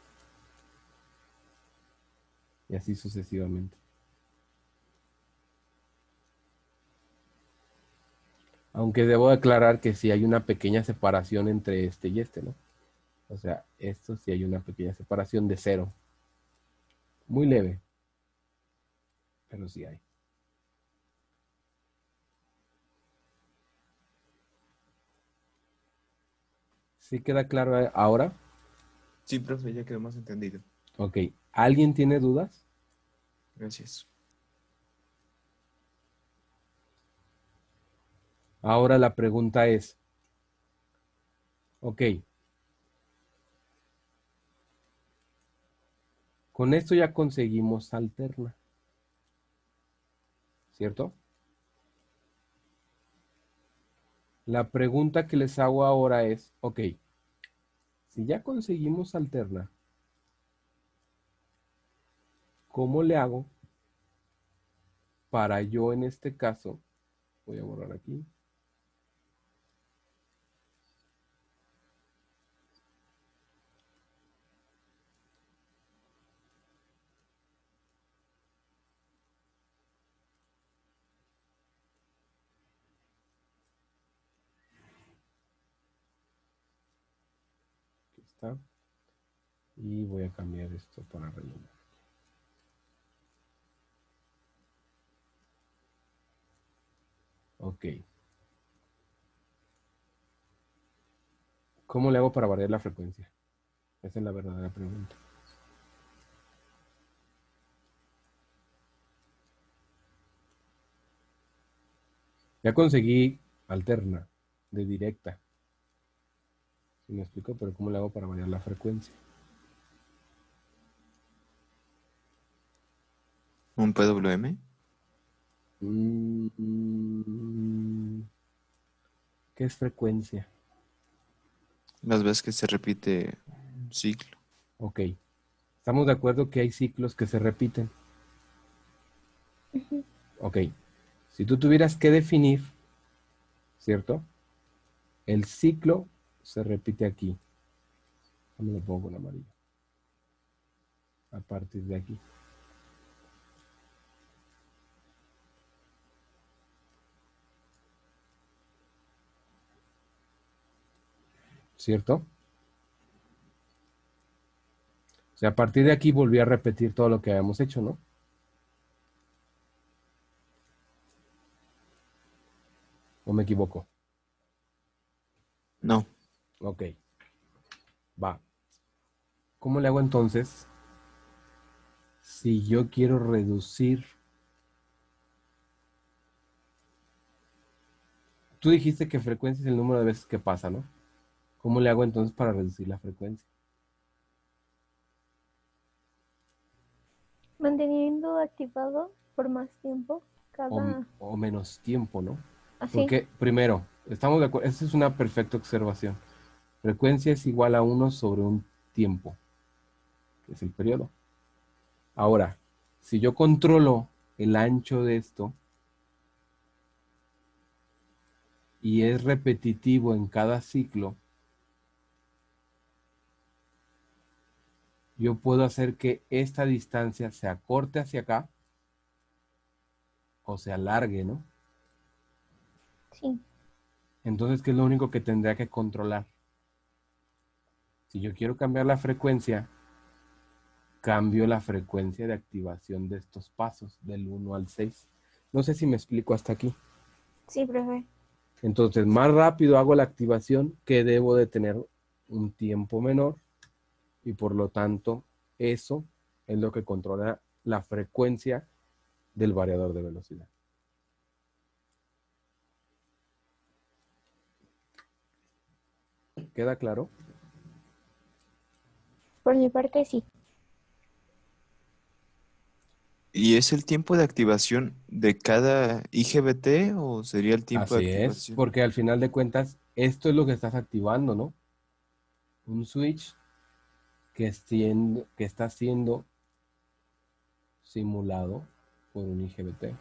Speaker 2: Y así sucesivamente. Aunque debo aclarar que sí hay una pequeña separación entre este y este, ¿no? O sea, esto sí hay una pequeña separación de 0. Muy leve. Pero sí hay. ¿Sí queda claro ahora?
Speaker 4: Sí, profe, ya quedó más entendido.
Speaker 2: Ok. ¿Alguien tiene dudas?
Speaker 4: Gracias.
Speaker 2: Ahora la pregunta es, ok, con esto ya conseguimos alterna, ¿cierto? La pregunta que les hago ahora es, ok, si ya conseguimos alterna, ¿cómo le hago para yo en este caso, voy a borrar aquí, aquí está, y voy a cambiar esto para rellenar. Ok. ¿Cómo le hago para variar la frecuencia? Esa es la verdadera pregunta. Ya conseguí alterna, de directa. ¿Sí me explico? Pero ¿cómo le hago para variar la frecuencia?
Speaker 4: ¿Un PWM?
Speaker 2: ¿Qué es frecuencia?
Speaker 4: Las veces que se repite un ciclo.
Speaker 2: Ok. Estamos de acuerdo que hay ciclos que se repiten. Ok. Si tú tuvieras que definir, ¿cierto? El ciclo se repite aquí. Me lo pongo en amarillo. A partir de aquí. ¿Cierto? O sea, a partir de aquí volví a repetir todo lo que habíamos hecho, ¿no? ¿O me equivoco?
Speaker 4: No.
Speaker 2: Ok. Va. ¿Cómo le hago entonces si yo quiero reducir? Tú dijiste que frecuencia es el número de veces que pasa, ¿no? ¿Cómo le hago entonces para reducir la frecuencia?
Speaker 5: Manteniendo activado por más tiempo cada...
Speaker 2: O menos tiempo, ¿no?
Speaker 5: Así.
Speaker 2: Porque, primero, estamos de acuerdo, esa es una perfecta observación. Frecuencia es igual a 1 sobre un tiempo, que es el periodo. Ahora, si yo controlo el ancho de esto y es repetitivo en cada ciclo, yo puedo hacer que esta distancia se acorte hacia acá o se alargue, ¿no?
Speaker 5: Sí.
Speaker 2: Entonces, ¿qué es lo único que tendría que controlar? Si yo quiero cambiar la frecuencia, cambio la frecuencia de activación de estos pasos del 1 al 6. No sé si me explico hasta aquí.
Speaker 5: Sí, profe.
Speaker 2: Entonces, más rápido hago la activación, que debo de tener un tiempo menor, y por lo tanto, eso es lo que controla la frecuencia del variador de velocidad. ¿Queda claro?
Speaker 5: Por mi parte, sí.
Speaker 4: ¿Y es el tiempo de activación de cada IGBT o sería el tiempo de
Speaker 2: Así es,
Speaker 4: activación?
Speaker 2: porque al final de cuentas, esto es lo que estás activando, ¿no? Un switch que está siendo simulado por un IGBT.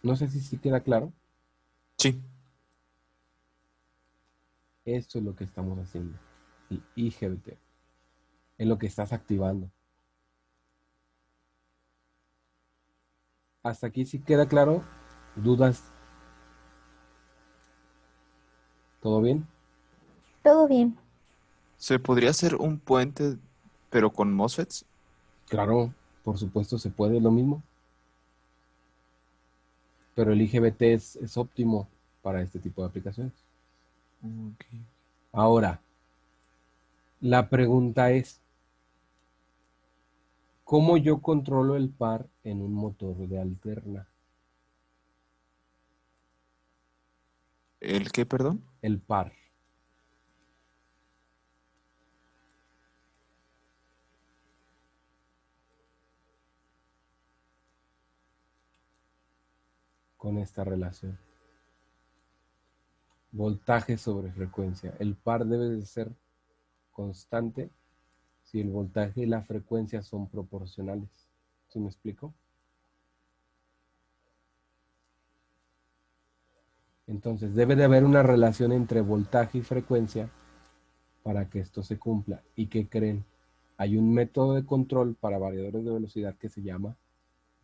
Speaker 2: No sé si sí queda claro.
Speaker 4: Sí.
Speaker 2: Esto es lo que estamos haciendo. El IGBT. Es lo que estás activando. ¿Hasta aquí sí queda claro? ¿Dudas? ¿Todo bien?
Speaker 5: Todo bien.
Speaker 4: ¿Se podría hacer un puente pero con MOSFETs?
Speaker 2: Claro, por supuesto se puede lo mismo. Pero el IGBT es óptimo para este tipo de aplicaciones.
Speaker 4: Ok.
Speaker 2: Ahora, la pregunta es, ¿cómo yo controlo el par en un motor de alterna?
Speaker 4: ¿El qué, perdón?
Speaker 2: El par. Con esta relación. Voltaje sobre frecuencia. El par debe de ser constante si el voltaje y la frecuencia son proporcionales. ¿Sí me explico? Entonces debe de haber una relación entre voltaje y frecuencia para que esto se cumpla. ¿Y qué creen? Hay un método de control para variadores de velocidad que se llama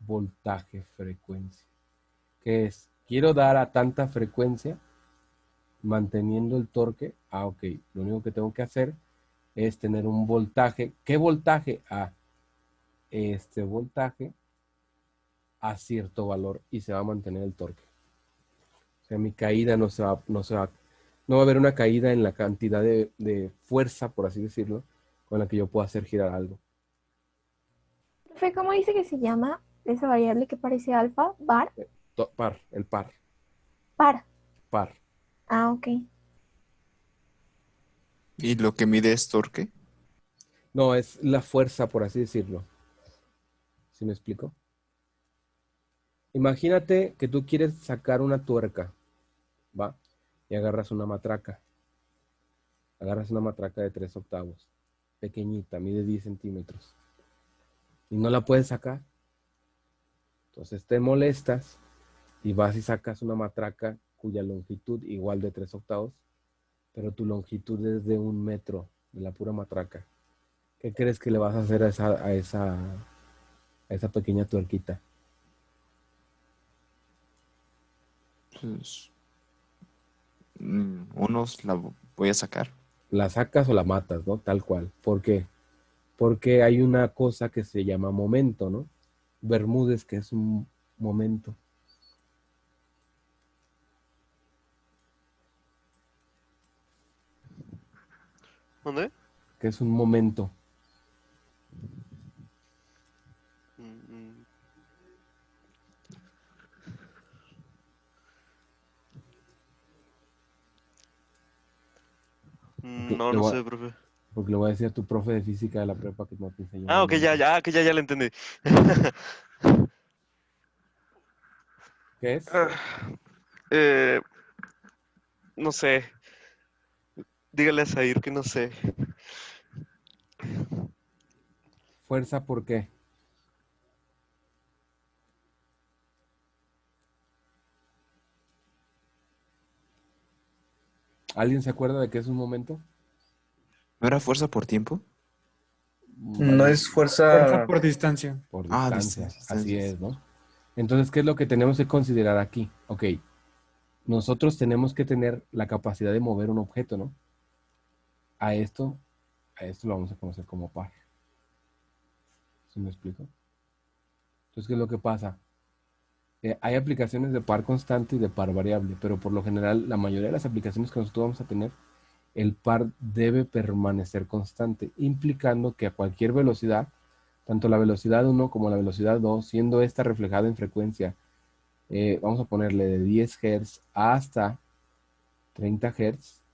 Speaker 2: voltaje-frecuencia. Que es, quiero dar a tanta frecuencia manteniendo el torque. Ah, ok. Lo único que tengo que hacer es tener un voltaje. ¿Qué voltaje? Este voltaje a cierto valor y se va a mantener el torque. O sea, mi caída no va a haber una caída en la cantidad de fuerza, por así decirlo, con la que yo pueda hacer girar algo.
Speaker 5: Profe, ¿cómo dice que se llama esa variable que parece alfa? ¿Bar?
Speaker 2: El par.
Speaker 5: Par. Ah, ok.
Speaker 4: ¿Y lo que mide es torque?
Speaker 2: No, es la fuerza, por así decirlo. ¿Sí me explico? Imagínate que tú quieres sacar una tuerca, ¿va? Y agarras una matraca. Agarras una matraca de 3 octavos. Pequeñita, mide 10 centímetros. Y no la puedes sacar. Entonces te molestas y vas y sacas una matraca cuya longitud igual de 3/8, pero tu longitud es de 1 metro, de la pura matraca. ¿Qué crees que le vas a hacer a esa pequeña tuerquita?
Speaker 4: Pues, unos la voy a sacar.
Speaker 2: ¿La sacas o la matas, no? Tal cual. ¿Por qué? Porque hay una cosa que se llama momento, ¿no? Bermúdez, que es un momento.
Speaker 7: ¿Dónde?
Speaker 2: Que es un momento.
Speaker 7: Mm, No,
Speaker 2: Le
Speaker 7: no
Speaker 2: voy
Speaker 7: sé, profe.
Speaker 2: porque le voy a decir a tu profe de física de la prepa que no te enseñó
Speaker 7: Ah, ok,
Speaker 2: momento.
Speaker 7: que ya le entendí.
Speaker 2: ¿Qué es?
Speaker 7: Ah, eh, no sé. Dígale a Zair que no sé.
Speaker 2: Fuerza, ¿por qué? ¿Alguien se acuerda de qué es un momento?
Speaker 4: ¿No era fuerza por tiempo?
Speaker 1: No es
Speaker 6: Fuerza
Speaker 1: fuerza.
Speaker 6: por distancia.
Speaker 2: Por
Speaker 4: Ah,
Speaker 2: distancia, así
Speaker 4: distancias.
Speaker 2: es, ¿no? Entonces, ¿qué es lo que tenemos que considerar aquí? Ok, nosotros tenemos que tener la capacidad de mover un objeto, ¿no? A esto, a esto lo vamos a conocer como par. ¿Sí me explico? Entonces, ¿qué es lo que pasa? Hay aplicaciones de par constante y de par variable, pero por lo general, la mayoría de las aplicaciones que nosotros vamos a tener, el par debe permanecer constante, implicando que a cualquier velocidad, tanto la velocidad 1 como la velocidad 2, siendo esta reflejada en frecuencia, vamos a ponerle de 10 Hz hasta 30 Hz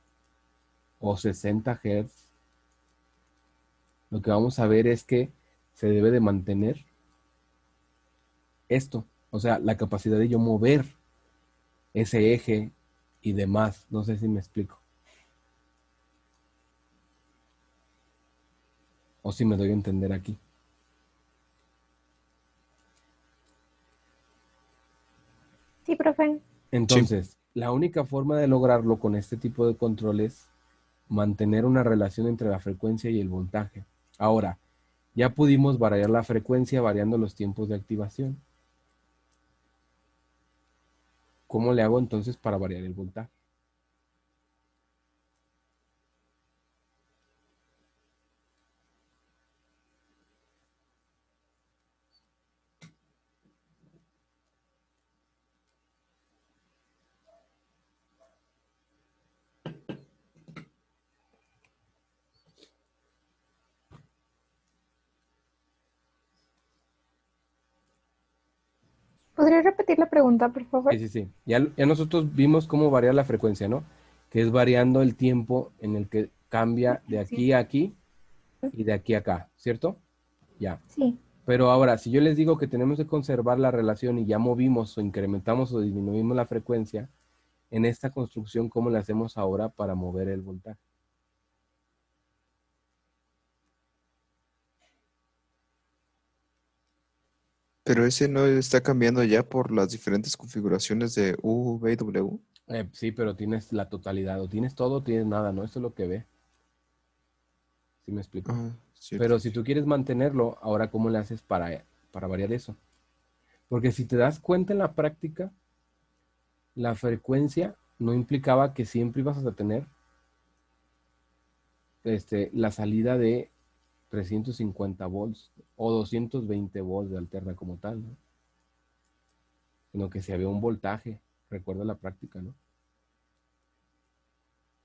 Speaker 2: o 60 Hz, lo que vamos a ver es que se debe de mantener esto, o sea, la capacidad de yo mover ese eje y demás. No sé si me explico. O si me doy a entender aquí.
Speaker 5: Sí, profe.
Speaker 4: Sí.
Speaker 2: Entonces, la única forma de lograrlo con este tipo de control es mantener una relación entre la frecuencia y el voltaje. Ahora, ya pudimos variar la frecuencia variando los tiempos de activación. ¿Cómo le hago entonces para variar el voltaje?
Speaker 5: ¿Podría repetir la pregunta, por
Speaker 2: Sí,
Speaker 5: favor?
Speaker 2: sí, sí. Ya nosotros vimos cómo variar la frecuencia, ¿no? Que es variando el tiempo en el que cambia de aquí a aquí y de aquí a acá, ¿cierto? Ya.
Speaker 5: Sí.
Speaker 2: Pero ahora, si yo les digo que tenemos que conservar la relación y ya movimos o incrementamos o disminuimos la frecuencia, en esta construcción, ¿cómo le hacemos ahora para mover el voltaje?
Speaker 4: Pero ese no está cambiando ya por las diferentes configuraciones de U, V y W.
Speaker 2: Sí, pero tienes la totalidad, o tienes todo o tienes nada, ¿no? Eso es lo que ve. ¿Sí me explico?
Speaker 4: Ah, cierto,
Speaker 2: Pero si
Speaker 4: sí.
Speaker 2: tú quieres mantenerlo, ahora, ¿cómo le haces para variar eso? Porque si te das cuenta en la práctica, la frecuencia no implicaba que siempre ibas a tener la salida de 350 volts o 220 volts de alterna como tal, ¿no? Sino que si había un voltaje, recuerda la práctica, ¿no?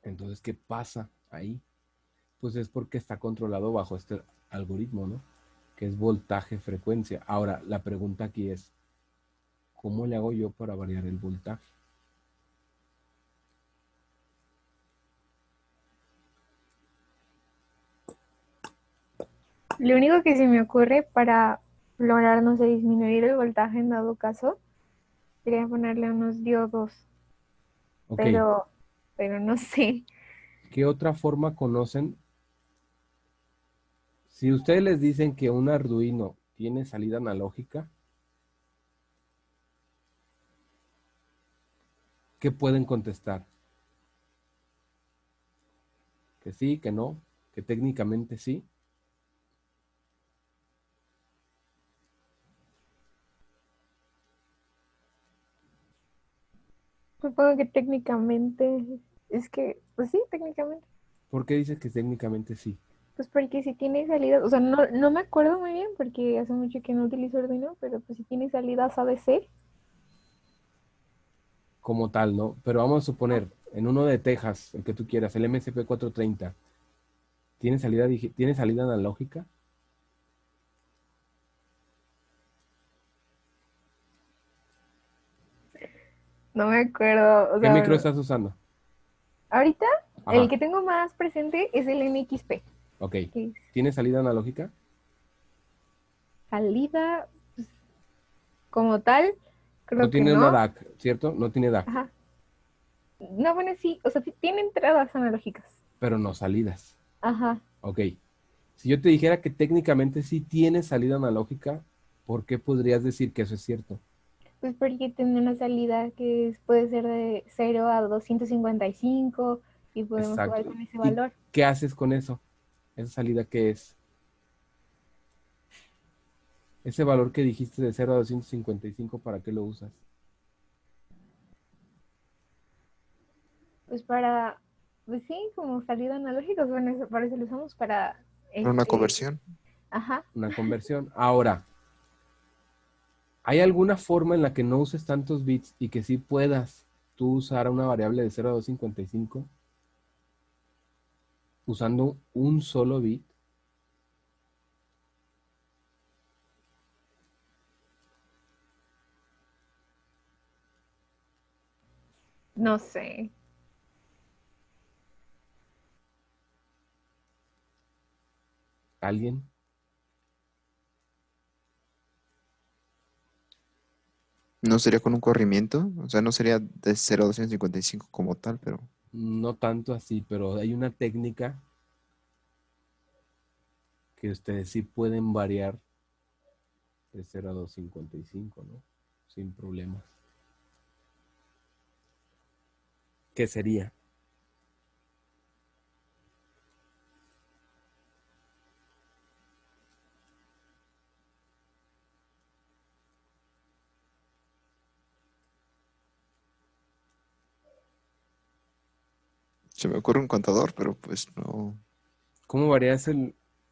Speaker 2: Entonces, ¿qué pasa ahí? Pues es porque está controlado bajo este algoritmo, ¿no? Que es voltaje-frecuencia. Ahora, la pregunta aquí es, ¿cómo le hago yo para variar el voltaje?
Speaker 5: Lo único que se me ocurre para lograr, no sé, disminuir el voltaje en dado caso, sería ponerle unos diodos,
Speaker 2: Ok,
Speaker 5: pero, pero no sé.
Speaker 2: ¿qué otra forma conocen? Si ustedes les dicen que un Arduino tiene salida analógica, ¿qué pueden contestar? Que sí, que no, que técnicamente sí.
Speaker 5: Supongo que técnicamente, pues sí, técnicamente.
Speaker 2: ¿Por qué dices que técnicamente sí?
Speaker 5: Pues porque si tiene salidas, o sea, no me acuerdo muy bien porque hace mucho que no utilizo Arduino, pero pues si tiene salidas ABC,
Speaker 2: Como tal, ¿no? Pero vamos a suponer, en uno de Texas, el que tú quieras, el MSP430, ¿tiene salida analógica?
Speaker 5: no me acuerdo, o
Speaker 2: ¿Qué micro
Speaker 5: sea,
Speaker 2: estás usando?
Speaker 5: ahorita el
Speaker 2: Ajá,
Speaker 5: que tengo más presente es el NXP,
Speaker 2: ok.
Speaker 5: que es
Speaker 2: ¿Tiene salida analógica?
Speaker 5: salida como tal,
Speaker 2: No
Speaker 5: creo que
Speaker 2: tiene una
Speaker 5: no.
Speaker 2: DAC, ¿cierto? No tiene DAC,
Speaker 5: Ajá. No, bueno, sí, o sea, sí tiene entradas analógicas.
Speaker 2: pero no salidas.
Speaker 5: Ajá.
Speaker 2: Ok. Si yo te dijera que técnicamente sí tiene salida analógica, ¿por qué podrías decir que eso es cierto?
Speaker 5: Pues porque tiene una salida puede ser de 0 a 255 y podemos
Speaker 2: Exacto.
Speaker 5: jugar con ese
Speaker 2: ¿Y
Speaker 5: valor.
Speaker 2: qué haces con eso? ¿Esa salida qué es? Ese valor que dijiste de 0 a 255, ¿para qué lo usas?
Speaker 5: Pues pues sí, como salida analógica, bueno, para eso lo usamos para,
Speaker 4: Para una
Speaker 5: este,
Speaker 4: conversión.
Speaker 5: ajá.
Speaker 2: Una conversión. Ahora, ¿hay alguna forma en la que no uses tantos bits y que sí puedas tú usar una variable de 0 a 255 usando un solo bit?
Speaker 5: No sé.
Speaker 2: ¿Alguien?
Speaker 4: No sería con un corrimiento, o sea, no sería de 0 a 255 como tal, pero
Speaker 2: No tanto así, pero hay una técnica que ustedes sí pueden variar de 0 a 255, ¿no? Sin problemas. ¿Qué sería?
Speaker 4: se me ocurre un contador, pero pues no.
Speaker 2: ¿Cómo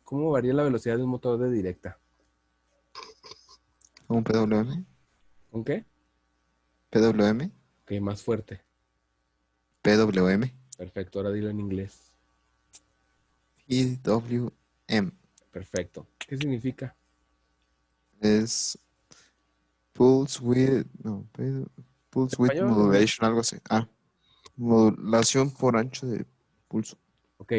Speaker 2: cómo varía la velocidad de un motor de directa?
Speaker 4: ¿Un PWM?
Speaker 2: ¿Con qué?
Speaker 4: ¿PWM?
Speaker 2: Ok, más fuerte.
Speaker 4: PWM.
Speaker 2: Perfecto, ahora dilo en inglés.
Speaker 4: PWM.
Speaker 2: Perfecto. ¿Qué significa?
Speaker 4: Es Pulse with. No, Pulse with
Speaker 2: Español, inglés.
Speaker 4: Modulation, algo así. Ah, modulación por ancho de pulso.
Speaker 2: Ok.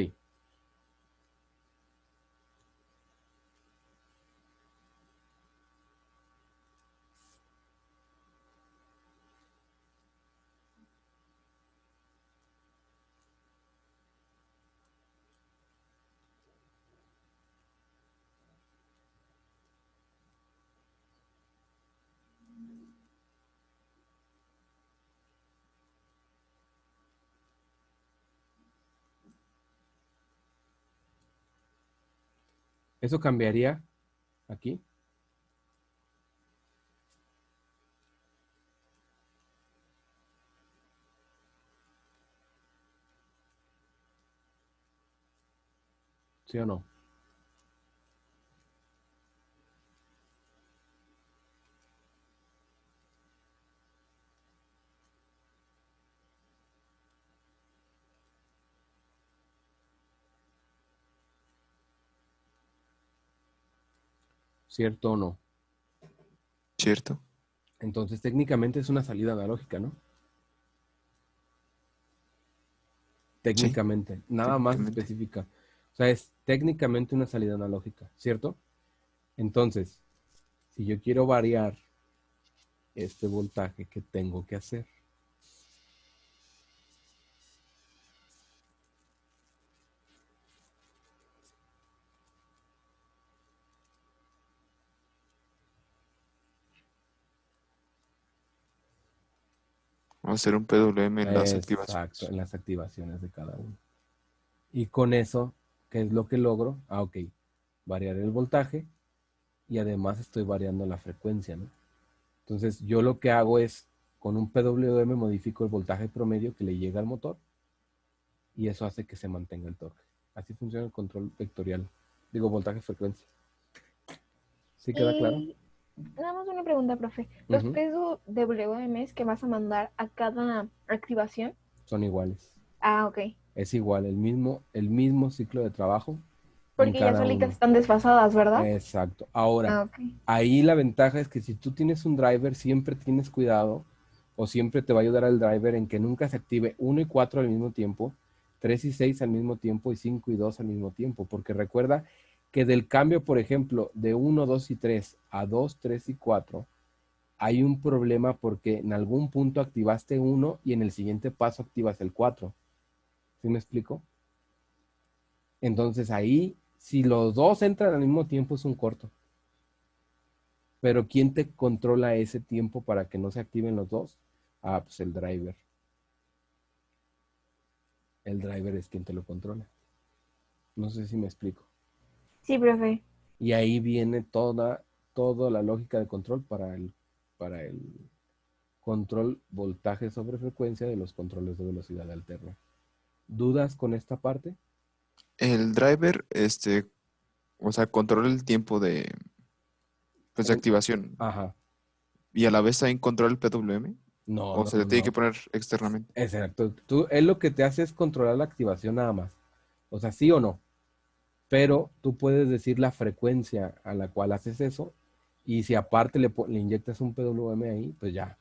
Speaker 2: ¿Eso cambiaría aquí? ¿Sí o no? ¿Cierto o no?
Speaker 4: ¿Cierto?
Speaker 2: Entonces técnicamente es una salida analógica, ¿no?
Speaker 4: Sí,
Speaker 2: Técnicamente, nada más
Speaker 4: técnicamente.
Speaker 2: específica. O sea, es técnicamente una salida analógica, ¿cierto? Entonces, si yo quiero variar este voltaje, ¿qué tengo que hacer?
Speaker 4: Vamos a hacer un PWM en las
Speaker 2: Exacto,
Speaker 4: activaciones.
Speaker 2: en las activaciones de cada uno. Y con eso, ¿qué es lo que logro? Ok, variar el voltaje y además estoy variando la frecuencia, ¿no? Entonces, yo lo que hago es, con un PWM modifico el voltaje promedio que le llega al motor y eso hace que se mantenga el torque. Así funciona el control vectorial. Digo, voltaje-frecuencia. ¿Sí queda claro?
Speaker 5: Y nada más una pregunta, profe. ¿Los
Speaker 2: Ujú.
Speaker 5: PWMs que vas a mandar a cada activación?
Speaker 2: Son iguales.
Speaker 5: Ah, ok.
Speaker 2: Es igual, el mismo ciclo de trabajo en
Speaker 5: Porque ya
Speaker 2: cada
Speaker 5: solitas
Speaker 2: uno.
Speaker 5: están desfasadas, ¿verdad?
Speaker 2: Exacto. Ahora,
Speaker 5: Ah, ok.
Speaker 2: ahí la ventaja es que si tú tienes un driver, siempre tienes cuidado o siempre te va a ayudar el driver en que nunca se active 1 y 4 al mismo tiempo, 3 y 6 al mismo tiempo y 5 y 2 al mismo tiempo. Porque recuerda que del cambio, por ejemplo, de 1, 2 y 3 a 2, 3 y 4, hay un problema porque en algún punto activaste 1 y en el siguiente paso activas el 4. ¿Sí me explico? Entonces ahí, si los dos entran al mismo tiempo, es un corto. Pero ¿quién te controla ese tiempo para que no se activen los dos? Ah, pues el driver. El driver es quien te lo controla. No sé si me explico.
Speaker 5: Sí, profe.
Speaker 2: Y ahí viene toda la lógica de control para el control voltaje sobre frecuencia de los controles de velocidad alterna. ¿Dudas con esta parte?
Speaker 4: El driver, o sea, controla el tiempo de, pues, de
Speaker 2: El-
Speaker 4: activación
Speaker 2: Ajá.
Speaker 4: y a la vez también controla el PWM
Speaker 2: No,
Speaker 4: o
Speaker 2: no,
Speaker 4: se le
Speaker 2: no,
Speaker 4: tiene que
Speaker 2: no.
Speaker 4: poner externamente.
Speaker 2: Exacto. Él lo que te hace es controlar la activación nada más. O sea, sí o no. Pero tú puedes decir la frecuencia a la cual haces eso y si aparte le inyectas un PWM ahí, pues ya,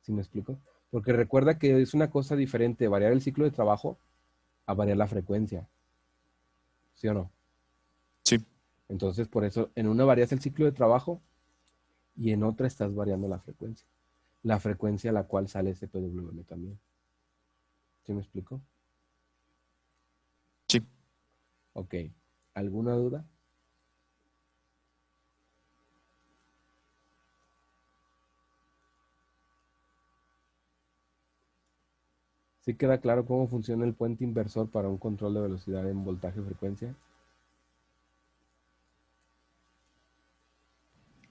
Speaker 2: ¿sí me explico? Porque recuerda que es una cosa diferente variar el ciclo de trabajo a variar la frecuencia, ¿sí o no?
Speaker 4: Sí,
Speaker 2: Entonces, por eso, en una varias el ciclo de trabajo y en otra estás variando la frecuencia a la cual sale ese PWM también. ¿Sí me explico?
Speaker 4: sí.
Speaker 2: Ok. ¿Alguna duda? ¿Sí queda claro cómo funciona el puente inversor para un control de velocidad en voltaje y frecuencia?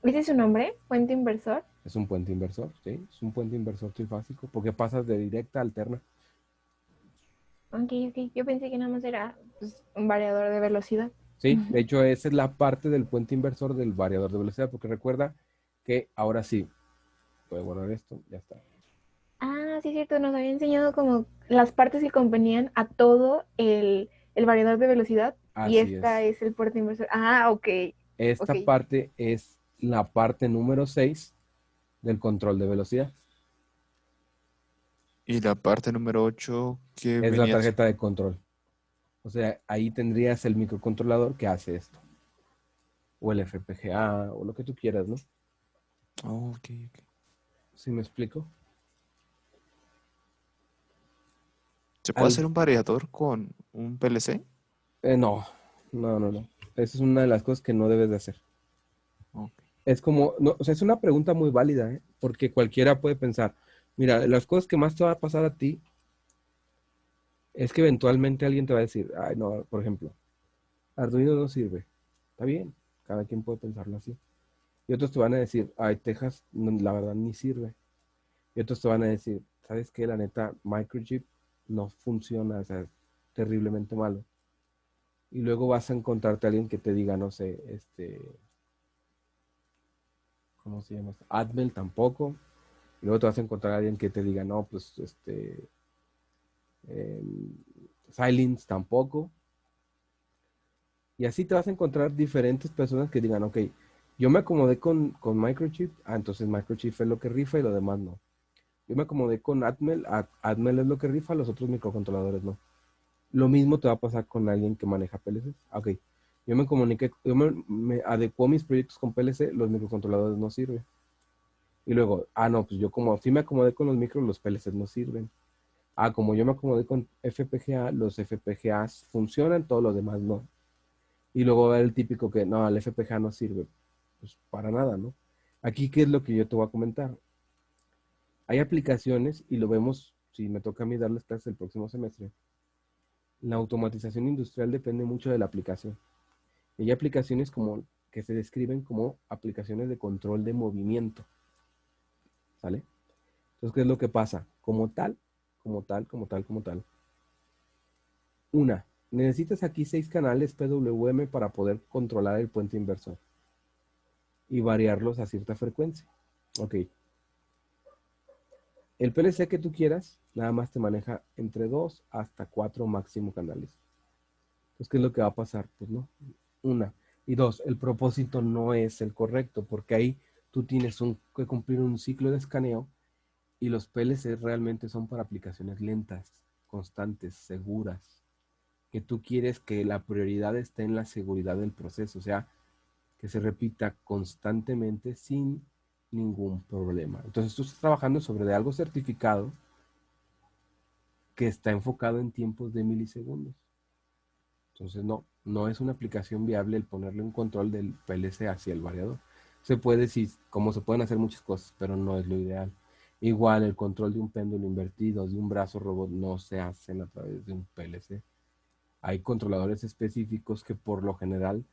Speaker 5: ¿Ese es su nombre? ¿Puente inversor?
Speaker 2: Es un puente inversor, ¿sí? Es un puente inversor trifásico porque pasas de directa a alterna.
Speaker 5: Ok, ok. Yo pensé que nada más era pues, un variador de velocidad.
Speaker 2: Sí, de hecho esa es la parte del puente inversor del variador de velocidad porque recuerda que ahora sí, voy a guardar esto, ya está.
Speaker 5: Ah, sí, es cierto. Nos había enseñado como las partes que convenían a todo el variador de velocidad. Y
Speaker 2: Así
Speaker 5: esta
Speaker 2: es.
Speaker 5: es el puente inversor. Ah, ok. Ok.
Speaker 2: Esta parte es la parte número 6 del control de velocidad.
Speaker 4: Y la parte número 8 que
Speaker 2: Es la
Speaker 4: venía
Speaker 2: tarjeta
Speaker 4: siendo.
Speaker 2: de control. O sea, ahí tendrías el microcontrolador que hace esto. O el FPGA o lo que tú quieras, ¿no?
Speaker 4: Oh, ok, ok.
Speaker 2: ¿Sí me explico?
Speaker 4: ¿Se puede
Speaker 2: Al-
Speaker 4: hacer un variador con un PLC?
Speaker 2: no, no, no, no. Esa es una de las cosas que no debes de hacer.
Speaker 4: Ok.
Speaker 2: Es como, no, o sea, es una pregunta muy válida, ¿eh? Porque cualquiera puede pensar, mira, las cosas que más te va a pasar a ti es que eventualmente alguien te va a decir, ay, no, por ejemplo, Arduino no sirve. Está bien, cada quien puede pensarlo así. Y otros te van a decir, ay, Texas, la verdad ni sirve. Y otros te van a decir, ¿sabes qué? La neta, Microchip no funciona, o sea, es terriblemente malo. Y luego vas a encontrarte a alguien que te diga, no sé, ¿cómo se llama? Atmel tampoco. Y luego te vas a encontrar a alguien que te diga, no, pues, Silence tampoco. Y así te vas a encontrar diferentes personas que digan, ok, yo me acomodé con Microchip, entonces Microchip es lo que rifa y lo demás no. Yo me acomodé con Atmel, Atmel es lo que rifa, los otros microcontroladores no. Lo mismo te va a pasar con alguien que maneja PLC. Ok, yo me adecuo mis proyectos con PLC, los microcontroladores no sirven. Y luego, no, pues yo como sí me acomodé con los micros, los PLCs no sirven. Como yo me acomodé con FPGA, los FPGAs funcionan, todos los demás no. Y luego va a haber el típico que, no, el FPGA no sirve. Pues para nada, ¿no? Aquí, ¿qué es lo que yo te voy a comentar? Hay aplicaciones, y lo vemos, si me toca a mí darles clases el próximo semestre, la automatización industrial depende mucho de la aplicación. Y hay aplicaciones como que se describen como aplicaciones de control de movimiento. ¿Sale? Entonces, ¿qué es lo que pasa? Como tal, necesitas aquí 6 canales PWM para poder controlar el puente inversor y variarlos a cierta frecuencia. Ok. El PLC que tú quieras, nada más te maneja entre 2 hasta 4 máximo canales. Entonces, ¿qué es lo que va a pasar? Pues no. Una. Y dos, el propósito no es el correcto, porque ahí tú tienes que cumplir un ciclo de escaneo y los PLC realmente son para aplicaciones lentas, constantes, seguras, que tú quieres que la prioridad esté en la seguridad del proceso, o sea, que se repita constantemente sin ningún problema. Entonces tú estás trabajando sobre algo certificado que está enfocado en tiempos de milisegundos. Entonces no es una aplicación viable el ponerle un control del PLC hacia el variador. Se puede, sí, como se pueden hacer muchas cosas, pero no es lo ideal. Igual el control de un péndulo invertido, de un brazo robot, no se hacen a través de un PLC. Hay controladores específicos que por lo general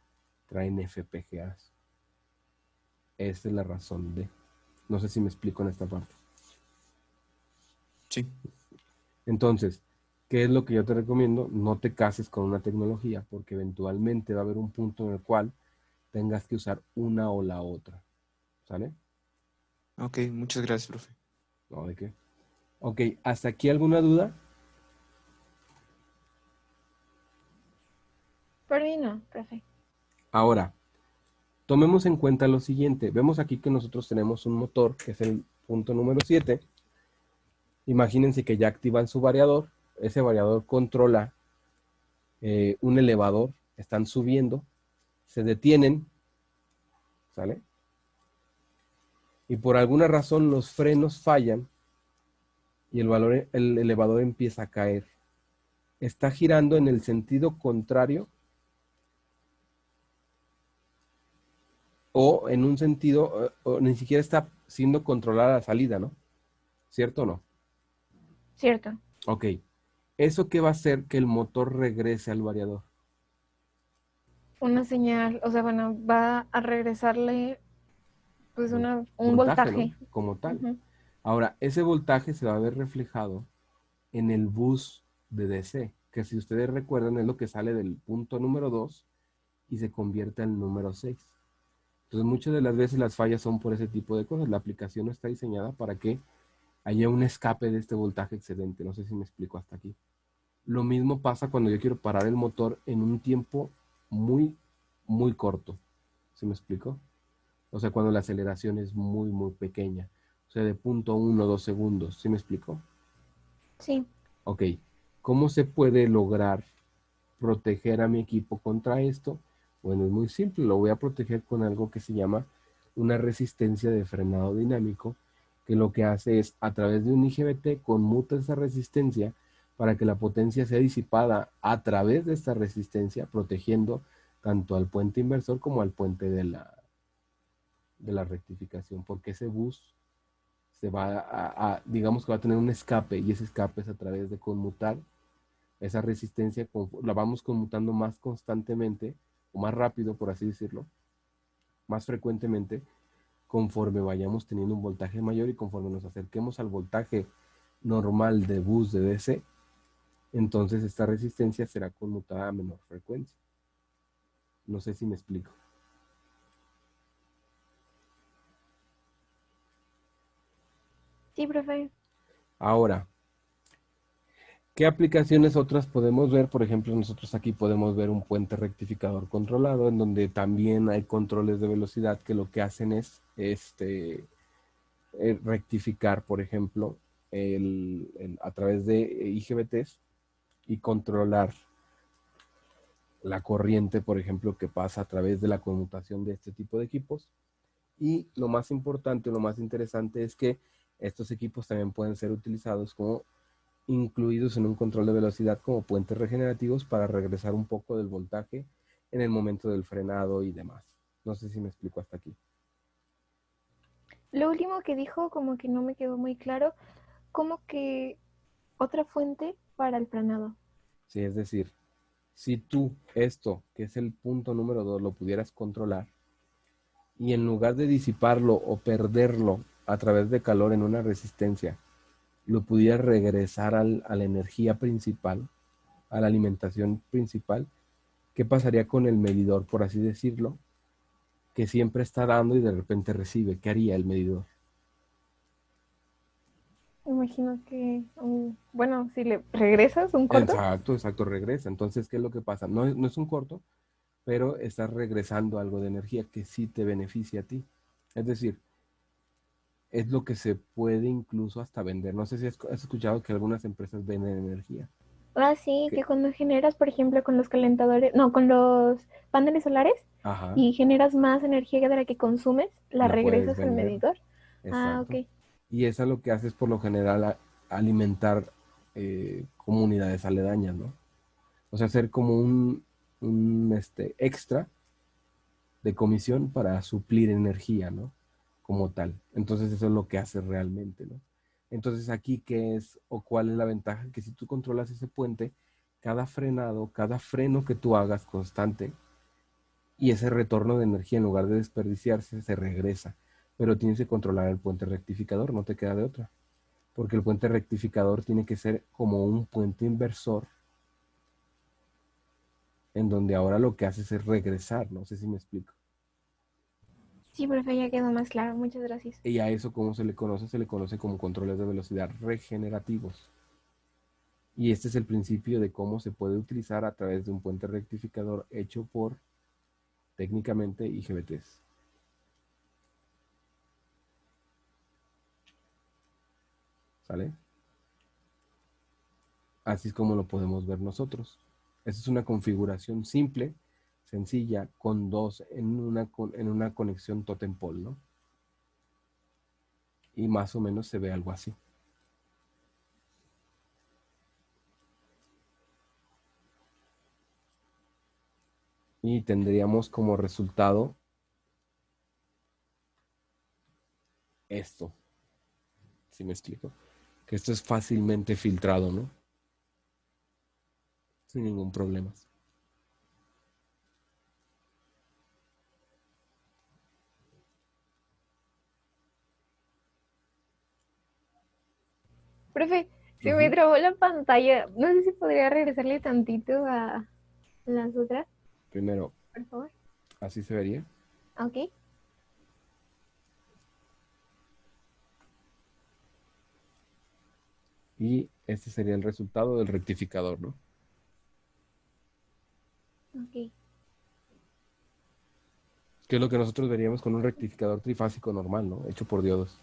Speaker 2: traen FPGAs. Esa es la razón de. No sé si me explico en esta parte.
Speaker 4: Sí.
Speaker 2: Entonces, ¿qué es lo que yo te recomiendo? No te cases con una tecnología, porque eventualmente va a haber un punto en el cual tengas que usar una o la otra. ¿Sale?
Speaker 4: Ok, muchas gracias, profe.
Speaker 2: No, ¿de qué? Ok, ¿hasta aquí alguna duda?
Speaker 5: Por mí no, profe.
Speaker 2: Ahora, tomemos en cuenta lo siguiente. Vemos aquí que nosotros tenemos un motor, que es el punto número 7. Imagínense que ya activan su variador. Ese variador controla un elevador. Están subiendo, se detienen, ¿sale? Y por alguna razón los frenos fallan y el elevador empieza a caer. Está girando en el sentido contrario o en un sentido, o ni siquiera está siendo controlada la salida, ¿no? ¿Cierto o no?
Speaker 5: Cierto.
Speaker 2: Ok. ¿Eso qué va a hacer? Que el motor regrese al variador.
Speaker 5: Una señal, o sea, bueno, va a regresarle pues un
Speaker 2: Voltaje, ¿no?
Speaker 5: voltaje.
Speaker 2: Como tal.
Speaker 5: Ujú.
Speaker 2: Ahora, ese voltaje se va a ver reflejado en el bus de DC, que si ustedes recuerdan es lo que sale del punto número 2 y se convierte al número 6. Entonces, muchas de las veces las fallas son por ese tipo de cosas. La aplicación no está diseñada para que haya un escape de este voltaje excedente. No sé si me explico hasta aquí. Lo mismo pasa cuando yo quiero parar el motor en un tiempo muy, muy corto. ¿Sí me explico? O sea, cuando la aceleración es muy, muy pequeña. O sea, de 0.1, 2 segundos. ¿Sí me explico?
Speaker 5: Sí.
Speaker 2: Ok. ¿Cómo se puede lograr proteger a mi equipo contra esto? Bueno, es muy simple. Lo voy a proteger con algo que se llama una resistencia de frenado dinámico, que lo que hace es, a través de un IGBT, conmuta esa resistencia para que la potencia sea disipada a través de esta resistencia, protegiendo tanto al puente inversor como al puente de la rectificación, porque ese bus se va digamos que va a tener un escape, y ese escape es a través de conmutar esa resistencia, la vamos conmutando más constantemente, o más rápido, por así decirlo, más frecuentemente, conforme vayamos teniendo un voltaje mayor y conforme nos acerquemos al voltaje normal de bus de DC, entonces esta resistencia será conmutada a menor frecuencia. No sé si me explico.
Speaker 5: Sí, profe.
Speaker 2: Ahora, ¿qué aplicaciones otras podemos ver? Por ejemplo, nosotros aquí podemos ver un puente rectificador controlado, en donde también hay controles de velocidad que lo que hacen es rectificar, por ejemplo, a través de IGBTs y controlar la corriente, por ejemplo, que pasa a través de la conmutación de este tipo de equipos. Y lo más importante, lo más interesante es que estos equipos también pueden ser utilizados como incluidos en un control de velocidad como puentes regenerativos para regresar un poco del voltaje en el momento del frenado y demás. No sé si me explico hasta aquí.
Speaker 5: Lo último que dijo como que no me quedó muy claro, como que otra fuente para el frenado.
Speaker 2: Sí, es decir, si tú esto, que es el punto número 2, lo pudieras controlar y en lugar de disiparlo o perderlo a través de calor en una resistencia, lo pudieras regresar a la energía principal, a la alimentación principal, ¿qué pasaría con el medidor, por así decirlo, que siempre está dando y de repente recibe? ¿Qué haría el medidor?
Speaker 5: Imagino que, bueno, si le regresas un corto,
Speaker 2: Exacto, regresa. Entonces, ¿qué es lo que pasa? No es un corto, pero estás regresando algo de energía que sí te beneficia a ti. Es decir, es lo que se puede incluso hasta vender. No sé si has escuchado que algunas empresas venden energía.
Speaker 5: sí,
Speaker 2: Que,
Speaker 5: que cuando generas, por ejemplo, con los calentadores, no, con los paneles solares
Speaker 2: ajá,
Speaker 5: y generas más energía de la que consumes, la
Speaker 2: la puedes
Speaker 5: regresas al
Speaker 2: vender.
Speaker 5: medidor. Ah,
Speaker 2: Exacto.
Speaker 5: ok.
Speaker 2: Y eso es lo que haces por lo general alimentar comunidades aledañas, ¿no? O sea, hacer como un extra de comisión para suplir energía, ¿no? Como tal. Entonces eso es lo que hace realmente, ¿no? Entonces aquí, ¿qué es o cuál es la ventaja? Que si tú controlas ese puente, cada frenado, cada freno que tú hagas constante y ese retorno de energía en lugar de desperdiciarse, se regresa. Pero tienes que controlar el puente rectificador, no te queda de otra. Porque el puente rectificador tiene que ser como un puente inversor en donde ahora lo que haces es regresar, no sé si me explico.
Speaker 5: Sí, profe, ya quedó más claro. Muchas gracias.
Speaker 2: Y a eso, ¿cómo se le conoce? Se le conoce como controles de velocidad regenerativos. Y este es el principio de cómo se puede utilizar a través de un puente rectificador hecho por técnicamente IGBTs. ¿Sale? Así es como lo podemos ver nosotros. Esa es una configuración simple, sencilla, con dos en una conexión totem pole, ¿no? Y más o menos se ve algo así. Y tendríamos como resultado esto, ¿sí me explico? Que esto es fácilmente filtrado, ¿no? Sin ningún problema.
Speaker 5: Profe, se me
Speaker 2: Ujú.
Speaker 5: trabó la pantalla. No sé si podría regresarle tantito a las otras,
Speaker 2: Primero,
Speaker 5: por favor.
Speaker 2: así se vería.
Speaker 5: Ok.
Speaker 2: Y este sería el resultado del rectificador, ¿no?
Speaker 5: Ok.
Speaker 2: Que es lo que nosotros veríamos con un rectificador trifásico normal, ¿no? Hecho por diodos.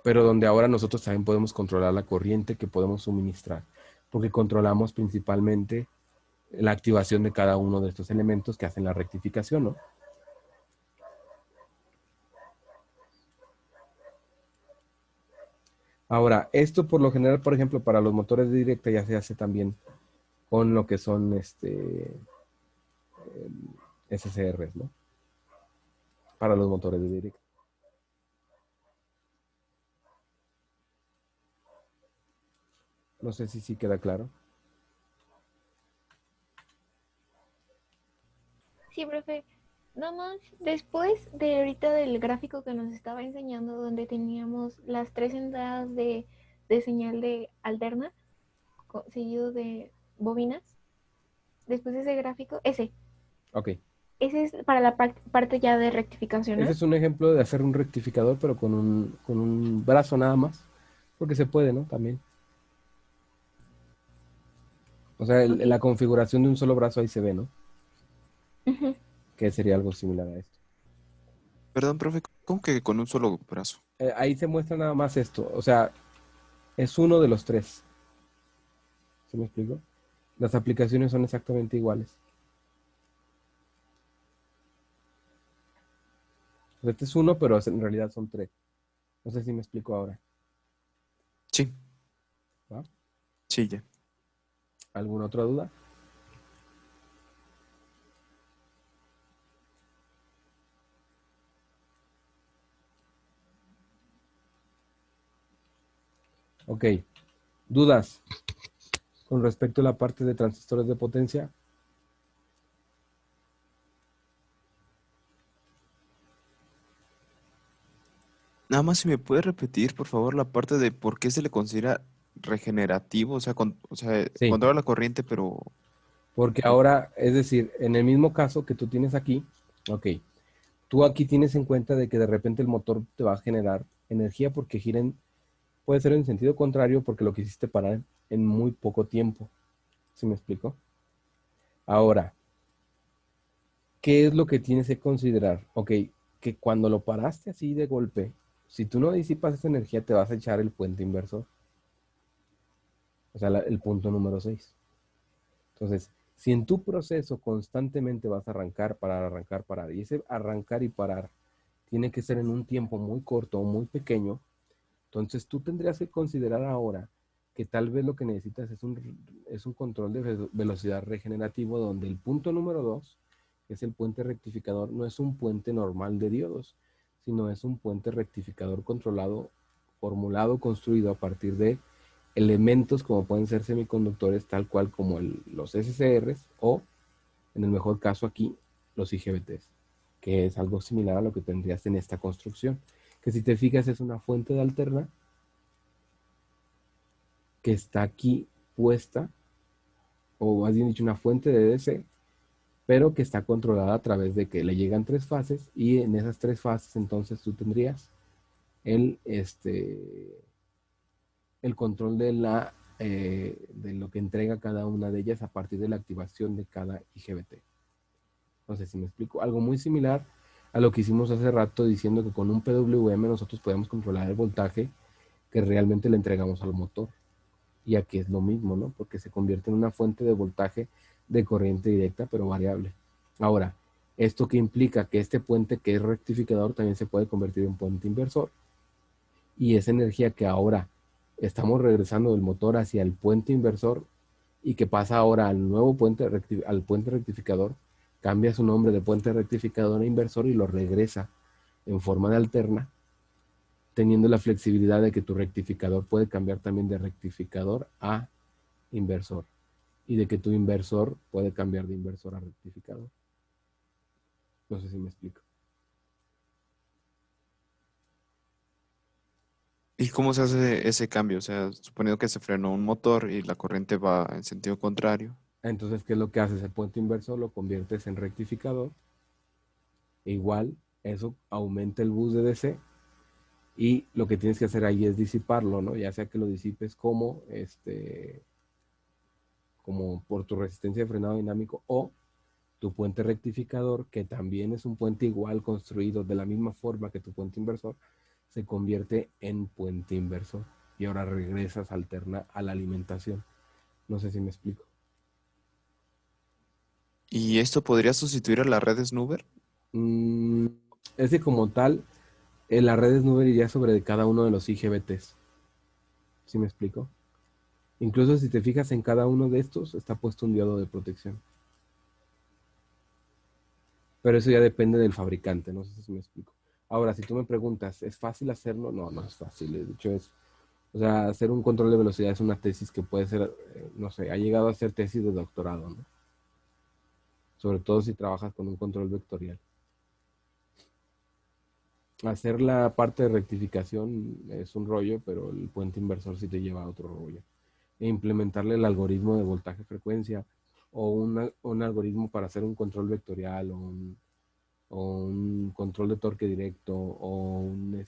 Speaker 2: Pero donde ahora nosotros también podemos controlar la corriente que podemos suministrar, porque controlamos principalmente la activación de cada uno de estos elementos que hacen la rectificación, ¿no? Ahora, esto por lo general, por ejemplo, para los motores de directa ya se hace también con lo que son SCRs, ¿no? Para los motores de directa. No sé si sí queda claro.
Speaker 5: Sí, profe. Nada más, después de ahorita del gráfico que nos estaba enseñando, donde teníamos las tres entradas de señal de alterna, seguido de bobinas, después de ese gráfico,
Speaker 2: Ok.
Speaker 5: ese es para la parte ya de rectificación,
Speaker 2: Ese
Speaker 5: ¿no?
Speaker 2: es un ejemplo de hacer un rectificador, pero con un brazo nada más. Porque se puede, ¿no? También. O sea,
Speaker 5: Ok.
Speaker 2: la configuración de un solo brazo ahí se ve, ¿no?
Speaker 5: Ujú.
Speaker 2: Que sería algo similar a esto.
Speaker 4: Perdón, profe, ¿cómo que con un solo brazo?
Speaker 2: Ahí se muestra nada más esto. O sea, es uno de los tres. ¿Se me explico? Las aplicaciones son exactamente iguales. O sea, este es uno, pero en realidad son tres. No sé si me explico ahora.
Speaker 4: Sí,
Speaker 2: ¿Va?
Speaker 4: sí, ya.
Speaker 2: ¿Alguna otra duda? Ok. ¿Dudas con respecto a la parte de transistores de potencia?
Speaker 4: Nada más si me puede repetir, por favor, la parte de por qué se le considera regenerativo, o sea,
Speaker 2: Sí.
Speaker 4: controla la corriente, pero
Speaker 2: Porque ahora, es decir, en el mismo caso que tú tienes aquí, ok, tú aquí tienes en cuenta de que de repente el motor te va a generar energía porque puede ser en sentido contrario porque lo quisiste parar en muy poco tiempo. ¿Sí me explico? Ahora, ¿qué es lo que tienes que considerar? Ok, que cuando lo paraste así de golpe, si tú no disipas esa energía, te vas a echar el puente inversor, o sea, el punto número 6. Entonces, si en tu proceso constantemente vas a arrancar, parar, y ese arrancar y parar tiene que ser en un tiempo muy corto o muy pequeño, entonces tú tendrías que considerar ahora que tal vez lo que necesitas es un control de velocidad regenerativo donde el punto número 2, que es el puente rectificador, no es un puente normal de diodos, sino es un puente rectificador controlado, formulado, construido a partir de elementos como pueden ser semiconductores, tal cual como los SCRs o, en el mejor caso aquí, los IGBTs, que es algo similar a lo que tendrías en esta construcción, que si te fijas es una fuente de alterna que está aquí puesta, o más bien dicho, una fuente de DC, pero que está controlada a través de que le llegan 3 fases y en esas 3 fases entonces tú tendrías el, el control de lo que entrega cada una de ellas a partir de la activación de cada IGBT. No sé si me explico. Algo muy similar a lo que hicimos hace rato diciendo que con un PWM nosotros podemos controlar el voltaje que realmente le entregamos al motor. Y aquí es lo mismo, ¿no? Porque se convierte en una fuente de voltaje de corriente directa, pero variable. Ahora, ¿esto qué implica? Que este puente que es rectificador también se puede convertir en puente inversor. Y esa energía que ahora estamos regresando del motor hacia el puente inversor y que pasa ahora al nuevo al puente rectificador, cambia su nombre de puente rectificador a inversor y lo regresa en forma de alterna, teniendo la flexibilidad de que tu rectificador puede cambiar también de rectificador a inversor y de que tu inversor puede cambiar de inversor a rectificador. No sé si me explico.
Speaker 4: ¿y cómo se hace ese cambio? O sea, suponiendo que se frenó un motor y la corriente va en sentido contrario.
Speaker 2: Entonces, ¿qué es lo que haces? El puente inversor lo conviertes en rectificador. E igual, eso aumenta el bus de DC y lo que tienes que hacer ahí es disiparlo, ¿no? Ya sea que lo disipes como por tu resistencia de frenado dinámico o tu puente rectificador, que también es un puente igual construido de la misma forma que tu puente inversor, se convierte en puente inversor y ahora regresas alterna a la alimentación. No sé si me explico.
Speaker 4: ¿Y esto podría sustituir a las redes Nuber?
Speaker 2: Mm, es que como tal, la red Snoover iría sobre cada uno de los IGBTs. ¿Sí me explico? Incluso si te fijas en cada uno de estos, está puesto un diodo de protección. Pero eso ya depende del fabricante, no sé si me explico. Ahora, si tú me preguntas, ¿es fácil hacerlo? No, no es fácil. De hecho, o sea, hacer un control de velocidad es una tesis que puede ser, no sé, ha llegado a ser tesis de doctorado, ¿no? Sobre todo si trabajas con un control vectorial. Hacer la parte de rectificación es un rollo, pero el puente inversor sí te lleva a otro rollo. E implementarle el algoritmo de voltaje-frecuencia o un algoritmo para hacer un control vectorial o un control de torque directo o un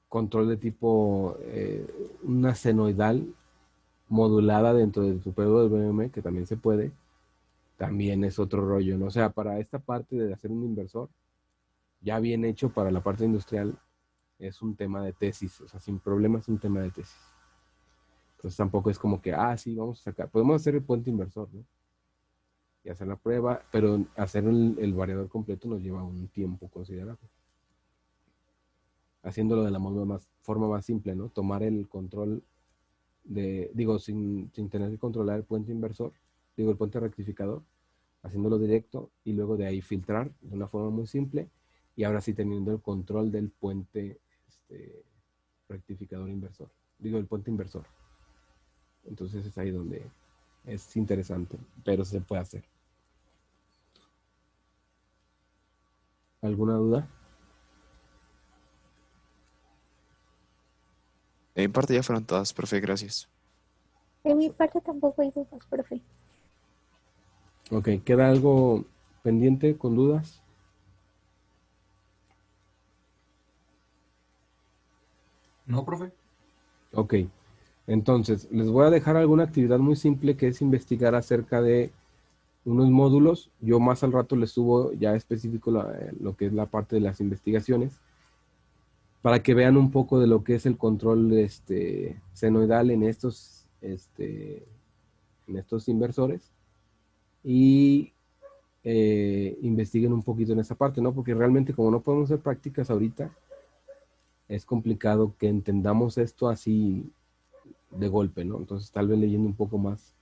Speaker 2: control de tipo una senoidal modulada dentro de tu PWM, que también se puede, también es otro rollo, ¿no? O sea, para esta parte de hacer un inversor, ya bien hecho para la parte industrial, es un tema de tesis, o sea, sin problema es un tema de tesis. Entonces tampoco es como que, sí, vamos a sacar, podemos hacer el puente inversor, ¿no? Y hacer la prueba, pero hacer el variador completo nos lleva un tiempo considerable. Haciéndolo de la forma más simple, ¿no? Tomar el control sin tener que controlar el puente inversor, el puente rectificador, haciéndolo directo y luego de ahí filtrar de una forma muy simple y ahora sí teniendo el control del puente rectificador inversor. Digo, el puente inversor. Entonces es ahí donde es interesante, pero se puede hacer. ¿Alguna duda?
Speaker 4: En parte ya fueron todas, profe, gracias.
Speaker 5: De mi parte tampoco hay dudas, profe.
Speaker 2: Ok, ¿queda algo pendiente con dudas?
Speaker 1: No, profe.
Speaker 2: Ok, entonces les voy a dejar alguna actividad muy simple que es investigar acerca de unos módulos. Yo más al rato les subo ya específico lo que es la parte de las investigaciones para que vean un poco de lo que es el control senoidal en estos inversores y investiguen un poquito en esa parte, ¿no? Porque realmente como no podemos hacer prácticas ahorita, es complicado que entendamos esto así de golpe, ¿no? Entonces tal vez leyendo un poco más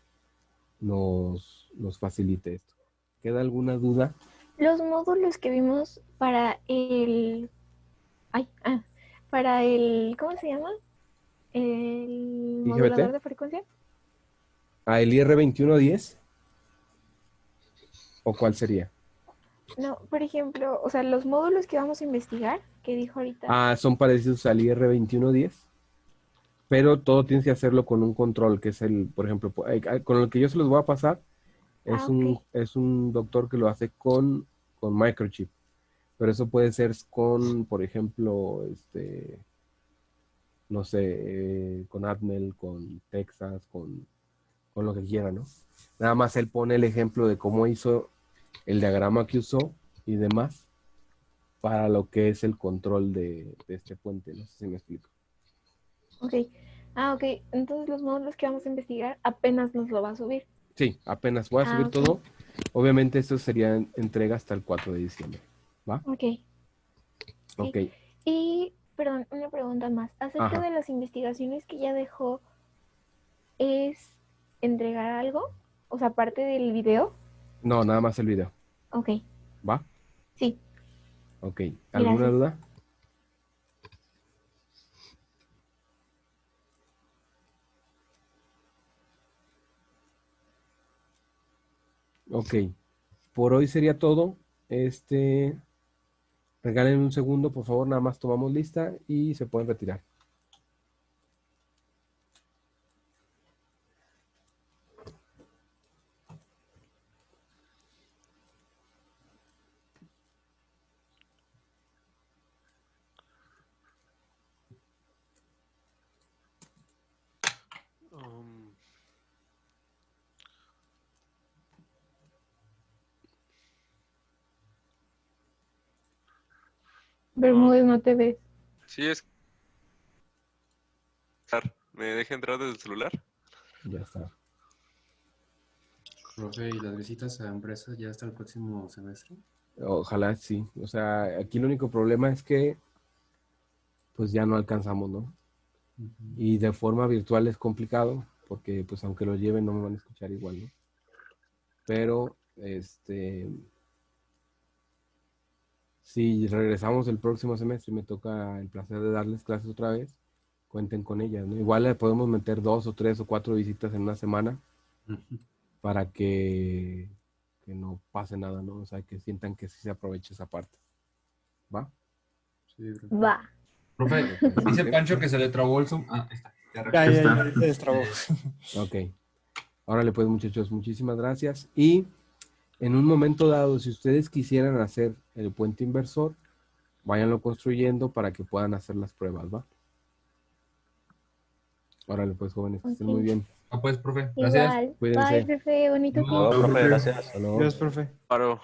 Speaker 2: nos facilite esto. ¿Queda alguna duda?
Speaker 5: Los módulos que vimos para para el, ¿cómo se llama? El modulador
Speaker 2: IGBT.
Speaker 5: de frecuencia.
Speaker 2: ¿El IR2110? ¿O cuál sería?
Speaker 5: No, por ejemplo, o sea, los módulos que vamos a investigar, que dijo ahorita.
Speaker 2: Son parecidos al IR2110, pero todo tienes que hacerlo con un control, que es por ejemplo, con el que yo se los voy a pasar, es
Speaker 5: Ok.
Speaker 2: un doctor que lo hace con microchip, pero eso puede ser con, por ejemplo, no sé, con Atmel, con Texas, con lo que quiera, ¿no? Nada más él pone el ejemplo de cómo hizo el diagrama que usó y demás para lo que es el control de este puente. No sé si me explico.
Speaker 5: Ok. Ok. Entonces los módulos que vamos a investigar apenas nos lo va a subir.
Speaker 2: Sí, apenas voy a subir
Speaker 5: Ok.
Speaker 2: todo. Obviamente esto sería entrega hasta el 4 de diciembre. ¿Va?
Speaker 5: Ok.
Speaker 2: Ok.
Speaker 5: Sí. Y, perdón, una pregunta más. Acerca
Speaker 2: Ajá.
Speaker 5: de las investigaciones que ya dejó, ¿es entregar algo? O sea, aparte del video.
Speaker 2: No, nada más el video.
Speaker 5: Ok.
Speaker 2: ¿Va?
Speaker 5: Sí.
Speaker 2: Ok. ¿Alguna
Speaker 5: Gracias.
Speaker 2: duda? Ok. Por hoy sería todo. Regalen un segundo, por favor. Nada más tomamos lista y se pueden retirar.
Speaker 7: Um,
Speaker 5: Bermúdez, no te ves.
Speaker 7: sí, ¿me deja entrar desde el celular?
Speaker 2: Ya está.
Speaker 8: Profe, ¿y las visitas a empresas ya hasta el próximo semestre?
Speaker 2: Ojalá sí. O sea, aquí el único problema es que pues ya no alcanzamos, ¿no?
Speaker 8: Ujú.
Speaker 2: Y de forma virtual es complicado, porque pues aunque lo lleven no me van a escuchar igual, ¿no? Pero, si regresamos el próximo semestre y me toca el placer de darles clases otra vez, cuenten con ellas, ¿no? Igual le podemos meter 2 o 3 o 4 visitas en una semana
Speaker 8: Ujú.
Speaker 2: para que no pase nada, ¿no? O sea, que sientan que sí se aprovecha esa parte. ¿Va?
Speaker 8: Sí, profe.
Speaker 5: Va.
Speaker 1: Profe,
Speaker 2: Bueno, pues,
Speaker 1: dice
Speaker 2: ¿sí?
Speaker 1: Pancho que se le trabó el Zoom. Ah, ahí está. Ya
Speaker 6: Ya se destrabó.
Speaker 2: Ok. Órale, pues, muchachos, muchísimas gracias. Y en un momento dado, si ustedes quisieran hacer el puente inversor, váyanlo construyendo para que puedan hacer las pruebas, ¿va? Órale, pues, jóvenes, que estén muy
Speaker 5: Ok.
Speaker 2: bien.
Speaker 1: Ah, pues, profe, gracias.
Speaker 5: Igual. Bye,
Speaker 2: Cuídense.
Speaker 5: profe. Bonito fin.
Speaker 1: Luego, profe.
Speaker 2: Hasta luego.
Speaker 6: Gracias, profe.
Speaker 7: Paro.